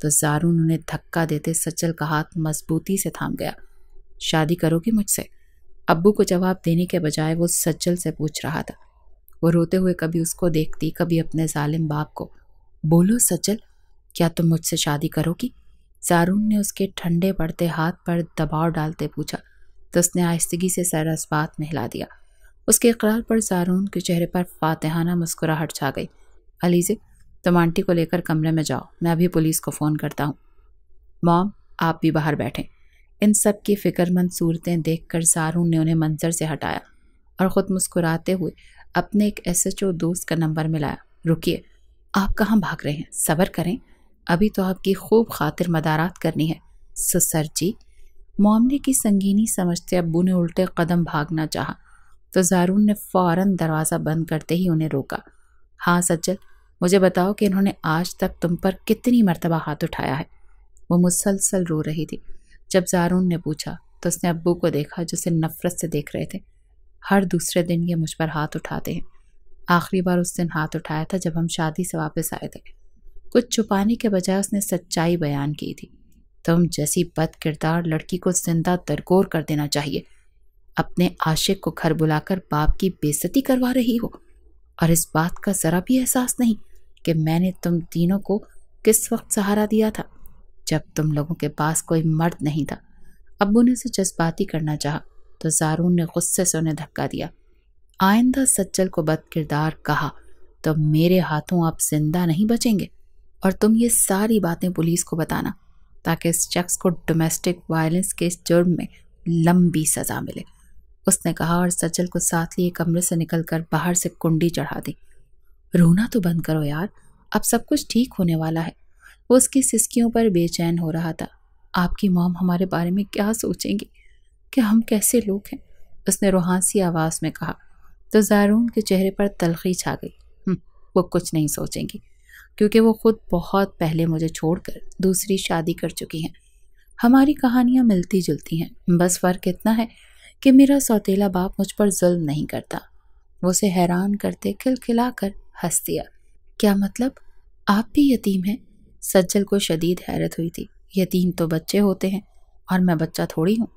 تو زارون انہیں دھکا دیتے سجل کا ہاتھ مضبوطی سے تھام گیا۔ شادی کرو گی مجھ سے؟ ابو کو جواب دینے کے بجائے وہ سجل سے پوچھ رہا تھا۔ وہ روتے ہوئے کبھی اس کو دیکھتی، کبھی اپنے ظالم باپ کو۔ بولو سجل، کیا تم مجھ سے شادی کرو گی؟ زارون نے اس کے ٹھنڈے پڑتے ہاتھ پر دباؤ ڈالتے پوچھا تو اس نے آہستگی سے سر اس بات میں ہلا دیا۔ اس کے اقرار پر زارون کے چہرے پر فاتحانہ مسکراہٹ چھا گئی۔ علیزہ، تم آنٹی کو لے کر کمرے میں جاؤ، میں ابھی پولیس کو فون کرتا ہوں۔ مام، آپ بھی باہر بیٹھیں۔ ان سب کی فکر مند صورتیں دیکھ کر زارون نے انہیں منظر سے ہٹایا اور خود مسکراتے ہوئے اپنے ایک SHO دوست کا نمبر ملایا۔ رکیے، آپ کہاں بھاگ رہے ہیں؟ صبر کریں، ابھی تو آپ کی خوب خاطر مدارات کرنی ہے۔ سر جی، معاملے کی سنگینی سمجھتے ابو نے الٹے قدم بھاگنا چاہا تو زارون نے فوراً دروازہ بند کرتے ہی انہیں روکا۔ ہاں سجل، مجھے بتاؤ کہ انہوں نے آج تک تم پر کتنی مرتبہ ہاتھ اٹھایا ہے؟ وہ مسلسل رو رہی تھی۔ جب زارون نے پوچھا تو اس نے ابو کو دیکھا جو اسے نفرت سے دیکھ رہے تھے۔ ہر دوسرے دن یہ مجھ پر ہاتھ اٹھاتے ہیں۔ آخری بار اس دن ہاتھ اٹھایا تھا جب ہم شادی سے واپس آئے تھے۔ کچھ چھپانے کے بجائے اس نے سچائی بیان کی تھی۔ تم جیسی بد کردار لڑکی کو زندہ درگور کر دینا چاہیے۔ اپنے عاشق کو گھر بلا کر باپ کی بے عزتی کروا رہی ہو، اور اس بات کا ذرا بھی احساس نہیں کہ میں نے تم تینوں کو کس وقت سہارا دیا تھا، جب تم لوگوں کے پاس کوئی مرد نہیں تھا۔ ابو نے اسے جذباتی کرنا چاہا تو زارون نے غصے سے انہیں دھکا دیا۔ آئندہ سجل کو بد کردار کہا تو میرے ہاتھوں آپ زندہ نہیں بچیں گے، اور تم یہ ساری باتیں پولیس کو بتانا تاکہ اس شخص کو ڈومیسٹک وائلنس کے جرم میں لمبی سزا ملے، اس نے کہا، اور سجل کو ساتھ لیے کمرے سے نکل کر باہر سے کنڈی چڑھا دی۔ رونا تو بند کرو یار، اب سب کچھ ٹھیک ہونے والا ہے۔ وہ اس کی سسکیوں پر بے چین ہو رہا تھا۔ آپ کی موم ہمارے بارے میں کیا سوچیں گی کہ ہم کیسے لوگ ہیں، اس نے روحانسی آواز میں کہا تو زارون کے چہرے پر تلخی چھا گئی۔ وہ کچھ نہیں سوچیں گی کیونکہ وہ خود بہت پہلے مجھے چھوڑ کر دوسری شادی کر چکی ہیں۔ ہماری کہانیاں ملتی جلتی ہیں، بس فرق اتنا ہے کہ میرا سوتیلا باپ مجھ پر ظلم نہیں کرتا۔ وہ اسے حیران کرتے کھلکھلا کر ہنس دیا۔ کیا مطلب؟ آپ بھی یتیم ہیں؟ سجل کو شدید حیرت ہوئی تھی۔ یتیم تو بچے ہوتے ہیں، اور میں بچہ تھوڑی ہوں۔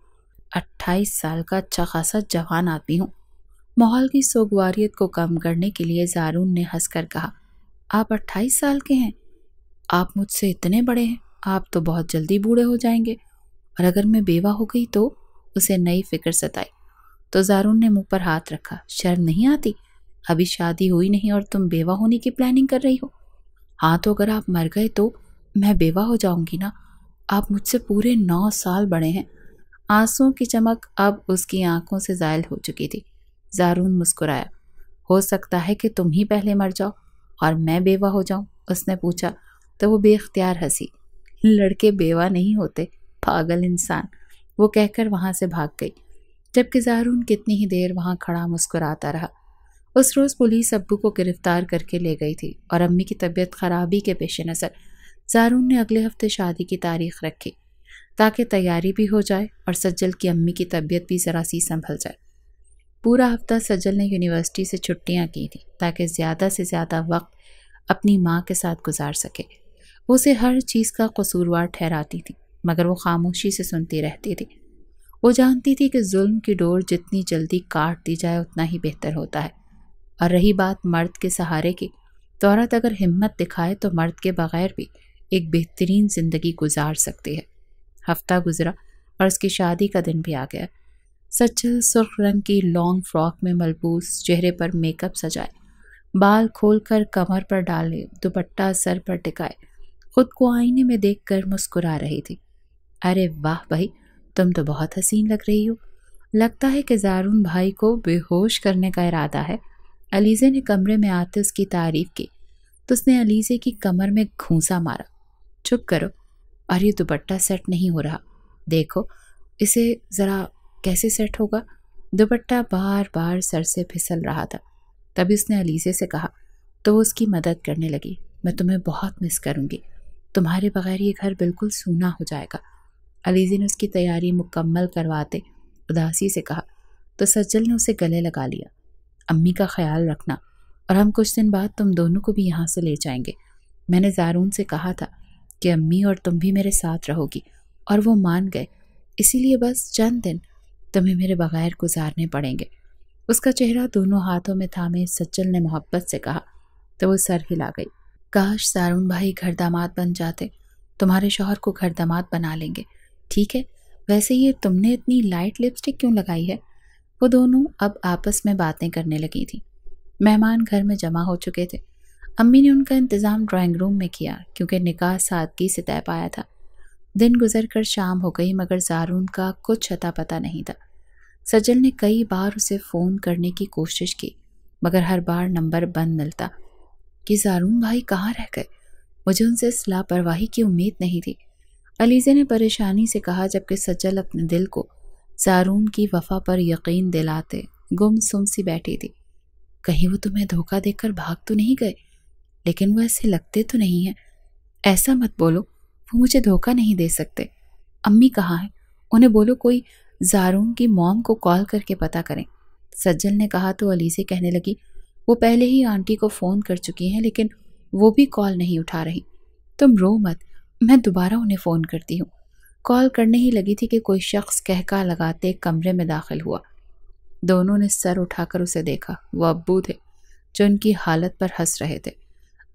28 سال کا اچھا خاصا جوان آدمی ہوں۔ ماحول کی سوگواریت کو کم کرنے کے لیے زارون نے ہنس کر کہا، آپ 28 سال کے ہیں؟ آپ مجھ سے اتنے بڑے ہیں، آپ تو بہت جلدی بوڑھے ہو جائیں گے، اور اگر میں بیوہ ہو گئی تو؟ اسے نئی فکر ستائی تو زارون نے منہ پر ہاتھ رکھا۔ شرم نہیں آتی؟ ابھی شادی ہوئی نہیں اور تم بیوہ ہونے کی پلاننگ کر رہی ہو؟ ہاں تو اگر آپ مر گئے تو میں بیوہ ہو جاؤں گی نا؟ آپ مجھ سے پورے 9 سال بڑے ہیں۔ آنسوں کی چمک اب اس کی آنکھوں سے زائل ہو چکی تھی۔ زارون مسکرایا۔ ہو سکتا ہے کہ تم ہی پہلے مر جاؤ اور میں بیوہ ہو جاؤں، اس نے پوچھا تو وہ بے اختیار ہنسی۔ لڑکے بیوہ نہیں ہوتے، پاگل انسان، وہ کہہ کر وہاں سے بھاگ گئی، جبکہ زارون کتنی ہی دیر وہاں کھڑا مسکراتا رہا۔ اس روز پولیس ابو کو گرفتار کر کے لے گئی تھی، اور امی کی طبیعت خرابی کے پیش نظر زارون نے اگلے ہفتے شادی کی تاریخ رکھی تاکہ تیاری بھی ہو جائے اور سجل کی امی کی طبیعت بھی ذرا سی سنبھل جائے۔ پورا ہفتہ سجل نے یونیورسٹی سے چھٹیاں کی تھیں تاکہ زیادہ سے زیادہ وقت اپنی ماں کے ساتھ گزار سکے۔ وہ اسے ہر چیز کا قصوروار ٹھہراتی تھی، مگر وہ خاموشی سے سنتی رہتی تھی۔ وہ جانتی تھی کہ ظلم کی ڈور جتنی جلدی کاٹ دی جائے اتنا ہی بہتر ہوتا ہے۔ اور رہی بات مرد کے سہارے کی، تو عورت اگر ہمت دکھائے تو مرد کے بغیر بھی ایک بہترین زندگی گزار سکتی ہے۔ ہفتہ گزرا اور اس کی شادی کا دن بھی آ گیا۔ سجل سرخ رنگ کی لانگ فراک میں ملبوس، چہرے پر میک اپ سجائے، بال کھول کر کمر پر ڈالے، دوپٹہ سر پر ٹکائے، خود کو آئینے میں دیکھ کر مسکرا رہی تھی۔ ارے واہ بھائی، تم تو بہت حسین لگ رہی ہو۔ لگتا ہے کہ زارون بھائی کو بے ہوش کرنے کا ارادہ ہے۔ علیزے نے کمرے میں آتے اس کی تعریف کی تو اس نے علیزے کی کمر میں گھونسا مارا۔ چپ کرو، اور یہ دوپٹہ سیٹ نہیں ہو رہا، دیکھو اسے ذرا کیسے سیٹ ہوگا۔ دوپٹہ بار بار سر سے پھسل رہا تھا۔ تب اس نے علیزے سے کہا تو وہ اس کی مدد کرنے لگی۔ میں تمہیں بہت مس کروں گی، تمہارے بغیر یہ گھر بالکل سونا ہو جائے گا۔ علیزے نے اس کی تیاری مکمل کرواتے اداسی سے کہا تو سجل نے اسے گلے لگا لیا۔ امی کا خیال رکھنا، اور ہم کچھ دن بعد تم دونوں کو بھی یہاں سے لے جائیں گے۔ میں نے زارون سے کہا تھا کہ امی اور تم بھی میرے ساتھ رہو گی، اور وہ مان گئے، اسی لیے بس چند دن تمہیں میرے بغیر گزارنے پڑیں گے۔ اس کا چہرہ دونوں ہاتھوں میں تھامے سجل نے محبت سے کہا تو وہ سر ہلا گئی۔ کاش زارون بھائی گھر داماد بن جاتے، تمہارے شوہر کو گھر داماد بنا لیں گے۔ ٹھیک ہے، ویسے یہ تم نے اتنی لائٹ لپسٹک کیوں لگائی ہے؟ وہ دونوں اب آپس میں باتیں کرنے لگی تھیں۔ مہمان گھر میں جمع ہو چکے تھے۔ امی نے ان کا انتظام ڈرائنگ روم میں کیا کیونکہ نکاح سادگی سے طے پایا تھا۔ دن گزر کر شام ہو گئی مگر زارون کا کچھ اتا پتہ نہیں تھا۔ سجل نے کئی بار اسے فون کرنے کی کوشش کی مگر ہر بار نمبر بند ملتا۔ کہ زارون بھائی کہاں رہ گئے؟ مجھے ان سے اس لاپرواہی کی امید نہیں تھی۔ علیزے نے پریشانی سے کہا، جبکہ سجل اپنے دل کو زارون کی وفا پر یقین دلاتے گم سم سی بیٹھی تھی۔ کہیں وہ تمہیں دھوکہ دے کر بھاگ تو نہیں گئے؟ لیکن وہ ایسے لگتے تو نہیں ہیں۔ ایسا مت بولو، وہ مجھے دھوکہ نہیں دے سکتے۔ امی کہاں ہیں؟ انہیں بولو کوئی زارون کی موم کو کال کر کے پتہ کریں۔ سجل نے کہا تو علیزے کہنے لگی، وہ پہلے ہی آنٹی کو فون کر چکی ہیں، لیکن وہ بھی کال نہیں اٹھا رہی۔ تم رو مت، میں دوبارہ انہیں فون کرتی ہوں۔ کال کرنے ہی لگی تھی کہ کوئی شخص کہکا لگاتے کمرے میں داخل ہوا۔ دونوں نے سر اٹھا کر اسے دیکھا۔ وہ ابو تھے جو ان کی حالت پر ہنس رہے تھے۔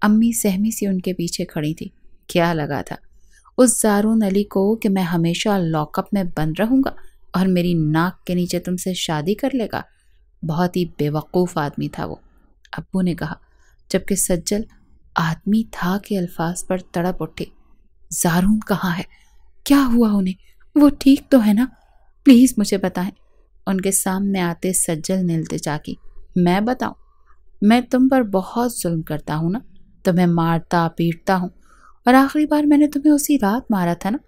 امی سہمی سی ان کے پیچھے کھڑی تھی۔ کیا لگا تھا اس زارون علی کو کہ میں ہمیشہ لاک اپ میں بند رہوں گا اور میری ناک کے نیچے تم سے شادی کر لے گا؟ بہت ہی بے وقوف آدمی تھا وہ، ابو نے کہا، جبکہ سجل آدمی تھا کے الفاظ پر تڑپ اٹھے۔ زارون کہاں ہے؟ کیا ہوا انہیں؟ وہ ٹھیک تو ہے نا؟ پلیز مجھے بتائیں۔ ان کے سامنے آتے سجل نے التجا کی۔ میں بتاؤں؟ میں تم پر بہت ظلم کرتا ہوں نا، تمہیں مارتا پیٹتا ہوں، اور آخری بار میں نے تمہیں اسی رات مارا تھا نا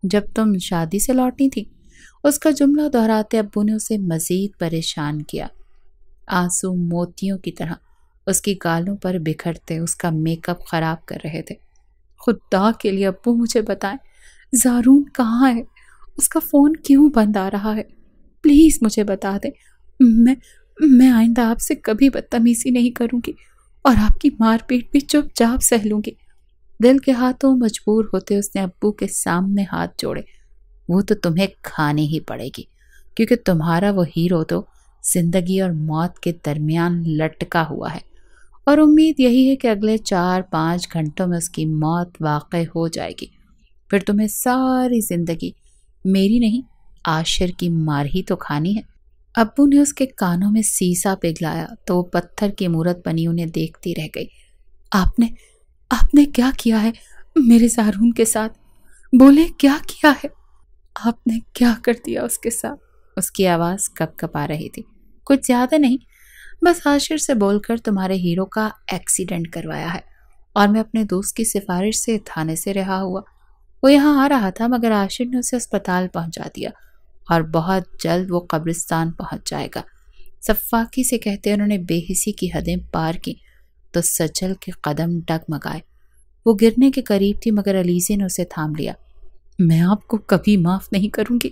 جب تم شادی سے لوٹی تھی۔ اس کا جملہ دہراتے ابو نے اسے مزید پریشان کیا۔ آنسو موتیوں کی طرح اس کی گالوں پر بکھرتے اس کا میک اپ خراب کر رہے تھے۔ خدا کے لیے ابو مجھے بتائیں، زارون کہاں ہے؟ اس کا فون کیوں بند آ رہا ہے؟ پلیز مجھے بتا دیں۔ میں آئندہ آپ سے کبھی بدتمیزی نہیں کروں گی اور آپ کی مار پیٹ بھی چپ چاپ سہ لوں گی۔ دل کے ہاتھوں مجبور ہوتے اس نے ابو کے سامنے ہاتھ جوڑے۔ وہ تو تمہیں کھانی ہی پڑے گی، کیونکہ تمہارا وہ ہیرو تو زندگی اور موت کے درمیان لٹکا ہوا ہے، اور امید یہی ہے کہ اگلے 4-5 گھنٹوں میں اس کی موت واقع ہو جائے گی۔ پھر تمہیں ساری زندگی میری نہیں، عاشر کی مار ہی تو کھانی ہے۔ ابو نے اس کے کانوں میں سیسا پگھلایا تو وہ پتھر کی مورت بنی انہیں دیکھتی رہ گئی۔ آپ نے کیا کیا ہے میرے زارون کے ساتھ؟ بولے کیا کیا ہے؟ آپ نے کیا کر دیا اس کے ساتھ؟ اس کی آواز کپ کپ آ رہی تھی۔ کچھ زیادہ نہیں، بس عاشر سے بول کر تمہارے ہیرو کا ایکسیڈنٹ کروایا ہے، اور میں اپنے دوست کی سفارش سے تھانے سے رہا ہوا۔ وہ یہاں آ رہا تھا مگر عاشر نے اسے اسپتال پہنچا دیا، اور بہت جلد وہ قبرستان پہنچ جائے گا۔ صفاقی سے کہتے انہوں نے بے حسی کی حدیں پار کی تو سجل کے قدم ڈگمگائے۔ وہ گرنے کے قریب تھی مگر علیزے نے اسے تھام لیا۔ میں آپ کو کبھی معاف نہیں کروں گی،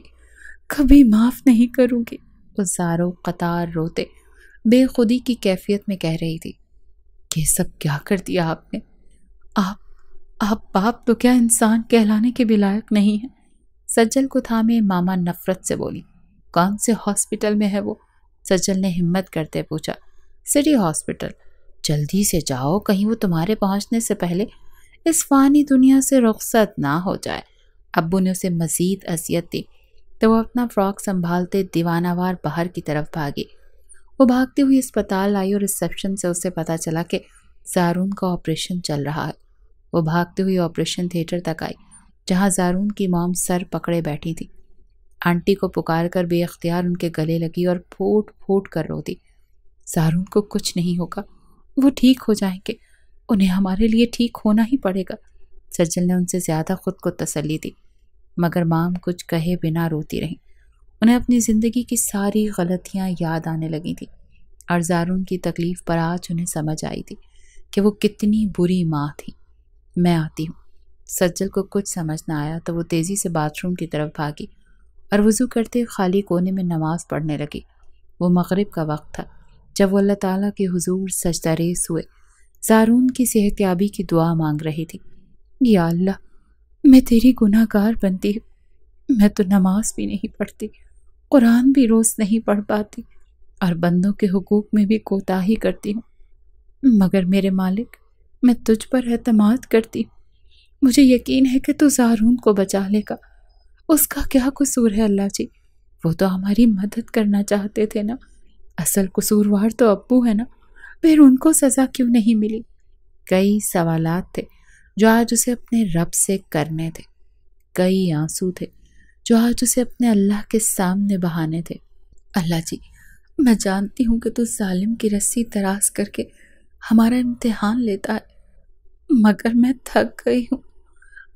کبھی معاف نہیں کروں گی، وہ زاروں قطار روتے بے خودی کی کیفیت میں کہہ رہی تھی۔ یہ سب کیا کر دیا آپ نے؟ آپ باپ تو کیا انسان کہلانے کے بھی لائق نہیں ہیں؟ سجل کو تھامے ماما نفرت سے بولی۔ کون سے ہاسپٹل میں ہے وہ؟ سجل نے ہمت کرتے پوچھا۔ سٹی ہاسپٹل، جلدی سے جاؤ، کہیں وہ تمہارے پہنچنے سے پہلے اس فانی دنیا سے رخصت نہ ہو جائے۔ ابو نے اسے مزید اذیت دی تو وہ اپنا فراک سنبھالتے دیوانہ وار باہر کی طرف بھاگی۔ وہ بھاگتی ہوئی اسپتال آئی اور ریسیپشن سے اسے پتا چلا کہ زارون کا آپریشن چل رہا ہے۔ وہ بھاگتے ہوئی آپریشن تھیٹر تک آئی جہاں زارون کی موم سر پکڑے بیٹھی تھی۔ آنٹی کو پکار کر بے اختیار ان کے گلے لگی اور پھوٹ پھوٹ کر روتی۔ زارون کو کچھ نہیں ہوگا، وہ ٹھیک ہو جائیں گے، انہیں ہمارے لیے ٹھیک ہونا ہی پڑے گا۔ سجل نے ان سے زیادہ خود کو تسلی دی مگر مام کچھ کہے بنا روتی رہیں۔ انہیں اپنی زندگی کی ساری غلطیاں یاد آنے لگی تھی اور زارون کی تکلیف پر آج انہیں سمجھ آئی تھی کہ وہ کتنی بری ماں تھی۔ میں آتی ہوں۔ سجل کو کچھ سمجھ نہ آیا تو وہ تیزی سے باتھ روم کی طرف بھاگی اور وضو کرتے خالی کونے میں نماز پڑھنے لگی۔ وہ مغرب کا وقت تھا جب وہ اللہ تعالیٰ کے حضور سجدہ ریز ہوئے زارون کی صحت یابی کی دعا مانگ رہی تھی۔ یا اللہ، میں تیری گناہ گار بنتی ہوں، میں تو نماز بھی نہیں پڑھتی، قرآن بھی روز نہیں پڑھ پاتی اور بندوں کے حقوق میں بھی کوتاہی کرتی ہوں، مگر میرے مالک، میں تجھ پر اعتماد کرتی ہوں۔ مجھے یقین ہے کہ تو زارون کو بچا لے گا۔ اس کا کیا قصور ہے اللہ جی؟ وہ تو ہماری مدد کرنا چاہتے تھے نا۔ اصل قصوروار تو ابو ہے نا، پھر ان کو سزا کیوں نہیں ملی؟ کئی سوالات تھے جو آج اسے اپنے رب سے کرنے تھے، کئی آنسو تھے جو آج اسے اپنے اللہ کے سامنے بہانے تھے۔ اللہ جی، میں جانتی ہوں کہ تو ظالم کی رسی دراز کر کے ہمارا امتحان لیتا ہے، مگر میں تھک گئی ہوں،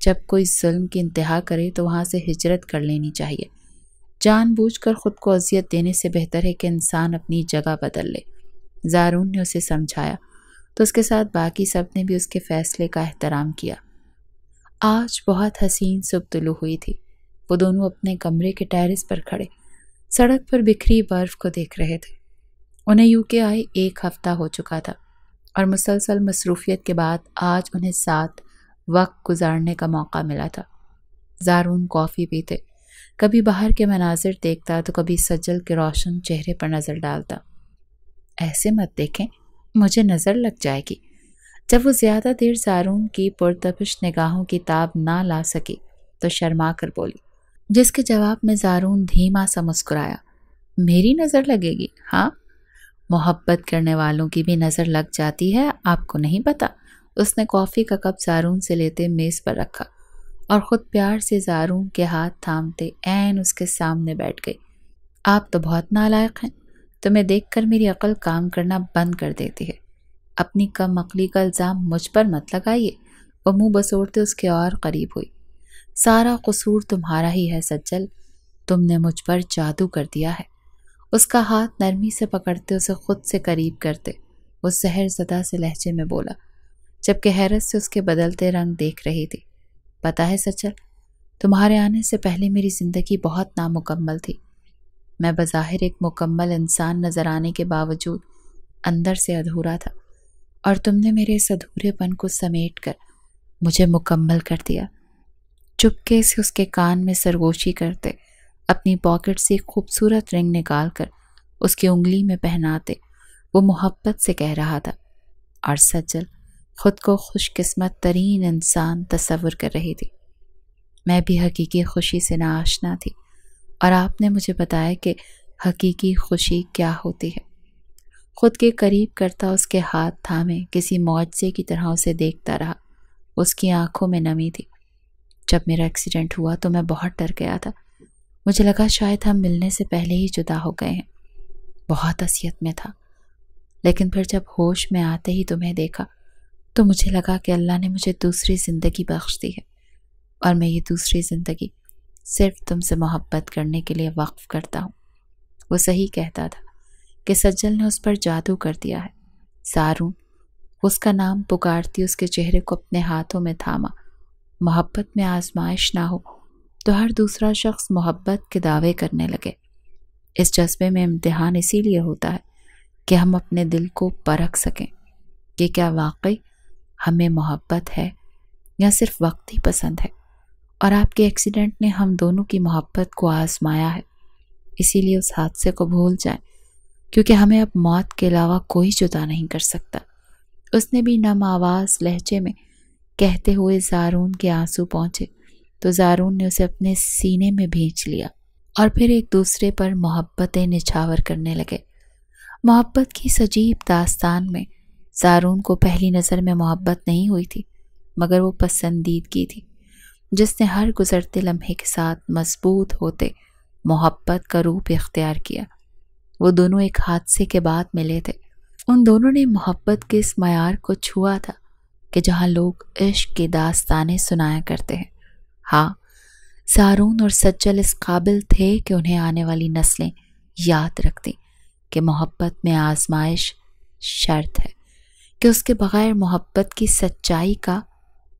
جب کوئی ظلم کی انتہا کرے تو وہاں سے ہجرت کر لینی چاہیے۔ جان بوجھ کر خود کو اذیت دینے سے بہتر ہے کہ انسان اپنی جگہ بدل لے۔ زارون نے اسے سمجھایا تو اس کے ساتھ باقی سب نے بھی اس کے فیصلے کا احترام کیا۔ آج بہت حسین صبح طلوع ہوئی تھی۔ وہ دونوں اپنے کمرے کے ٹیرس پر کھڑے سڑک پر بکھری برف کو دیکھ رہے تھے۔ انہیں یو کے آئے 1 ہفتہ ہو چکا تھا اور مسلسل مصروفیت کے بعد آج انہیں ساتھ وقت گزارنے کا موقع ملا تھا۔ زارون کافی پیتے، کبھی باہر کے مناظر دیکھتا تو کبھی سجل کے روشن چہرے پر نظر ڈالتا۔ ایسے مت دیکھیں، مجھے نظر لگ جائے گی۔ جب وہ زیادہ دیر زارون کی پرتپش نگاہوں کی تاب نہ لا سکی تو شرما کر بولی، جس کے جواب میں زارون دھیما سا مسکرایا، میری نظر لگے گی؟ ہاں، محبت کرنے والوں کی بھی نظر لگ جاتی ہے، آپ کو نہیں پتا؟ اس نے کافی کا کپ زارون سے لیتے میز پر رکھا اور خود پیار سے زارون کے ہاتھ تھامتے عین اس کے سامنے بیٹھ گئی۔ آپ تو بہت نالائق ہیں، تمہیں دیکھ کر میری عقل کام کرنا بند کر دیتی ہے۔ اپنی کم عقلی کا الزام مجھ پر مت لگائیے۔ وہ منہ بسوڑتے اس کے اور قریب ہوئی۔ سارا قصور تمہارا ہی ہے سجل، تم نے مجھ پر جادو کر دیا ہے۔ اس کا ہاتھ نرمی سے پکڑتے اسے خود سے قریب کرتے وہ سحر زدہ سے لہجے میں بولا، جبکہ حیرت سے اس کے بدلتے رنگ دیکھ رہی تھی، پتہ ہے سجل، تمہارے آنے سے پہلے میری زندگی بہت نامکمل تھی۔ میں بظاہر ایک مکمل انسان نظر آنے کے باوجود اندر سے ادھورا تھا، اور تم نے میرے اس ادھورے پن کو سمیٹ کر مجھے مکمل کر دیا۔ چپکے سے اس کے کان میں سرگوشی کرتے اپنی پاکٹ سے ایک خوبصورت رنگ نکال کر اس کی انگلی میں پہناتے وہ محبت سے کہہ رہا تھا، اور سجل خود کو خوش قسمت ترین انسان تصور کر رہی تھی۔ میں بھی حقیقی خوشی سے ناآشنا تھی، اور آپ نے مجھے بتایا کہ حقیقی خوشی کیا ہوتی ہے۔ خود کے قریب کرتا اس کے ہاتھ تھامے کسی معجزے کی طرح اسے دیکھتا رہا۔ اس کی آنکھوں میں نمی تھی۔ جب میرا ایکسیڈنٹ ہوا تو میں بہت ڈر گیا تھا۔ مجھے لگا شاید ہم ملنے سے پہلے ہی جدا ہو گئے ہیں۔ بہت اذیت میں تھا، لیکن پھر جب ہوش میں آتے ہی تمہیں دیکھا تو مجھے لگا کہ اللہ نے مجھے دوسری زندگی بخش دی ہے، اور میں یہ دوسری زندگی صرف تم سے محبت کرنے کے لیے وقف کرتا ہوں۔ وہ صحیح کہتا تھا کہ سجل نے اس پر جادو کر دیا ہے۔ زارون، اس کا نام پکارتی اس کے چہرے کو اپنے ہاتھوں میں تھاما۔ محبت میں آزمائش نہ ہو تو ہر دوسرا شخص محبت کے دعوے کرنے لگے۔ اس جذبے میں امتحان اسی لیے ہوتا ہے کہ ہم اپنے دل کو پرکھ سکیں کہ کیا واقعی ہمیں محبت ہے یا صرف وقتی پسند ہے۔ اور آپ کے ایکسیڈنٹ نے ہم دونوں کی محبت کو آزمایا ہے۔ اسی لیے اس حادثے کو بھول جائیں، کیونکہ ہمیں اب موت کے علاوہ کوئی جدا نہیں کر سکتا۔ اس نے بھی نم آواز لہجے میں کہتے ہوئے زارون کے آنسو پہنچے تو زارون نے اسے اپنے سینے میں بھینچ لیا، اور پھر ایک دوسرے پر محبتیں نچھاور کرنے لگے۔ محبت کی اس عجیب داستان میں زارون کو پہلی نظر میں محبت نہیں ہوئی تھی، مگر وہ پسندیدگی تھی جس نے ہر گزرتے لمحے کے ساتھ مضبوط ہوتے محبت کا روپ اختیار کیا۔ وہ دونوں ایک حادثے کے بعد ملے تھے۔ ان دونوں نے محبت کے اس معیار کو چھوا تھا کہ جہاں لوگ عشق کی داستانیں سنایا کرتے ہیں۔ ہاں، زارون اور سجل اس قابل تھے کہ انہیں آنے والی نسلیں یاد رکھتی کہ محبت میں آزمائش شرط ہے، کہ اس کے بغیر محبت کی سچائی کا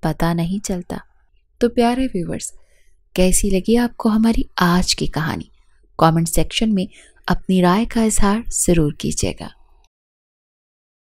پتہ نہیں چلتا۔ تو پیارے ویورز، کیسی لگی آپ کو ہماری آج کی کہانی؟ کامنٹ سیکشن میں اپنی رائے کا اظہار ضرور کیجیے گا۔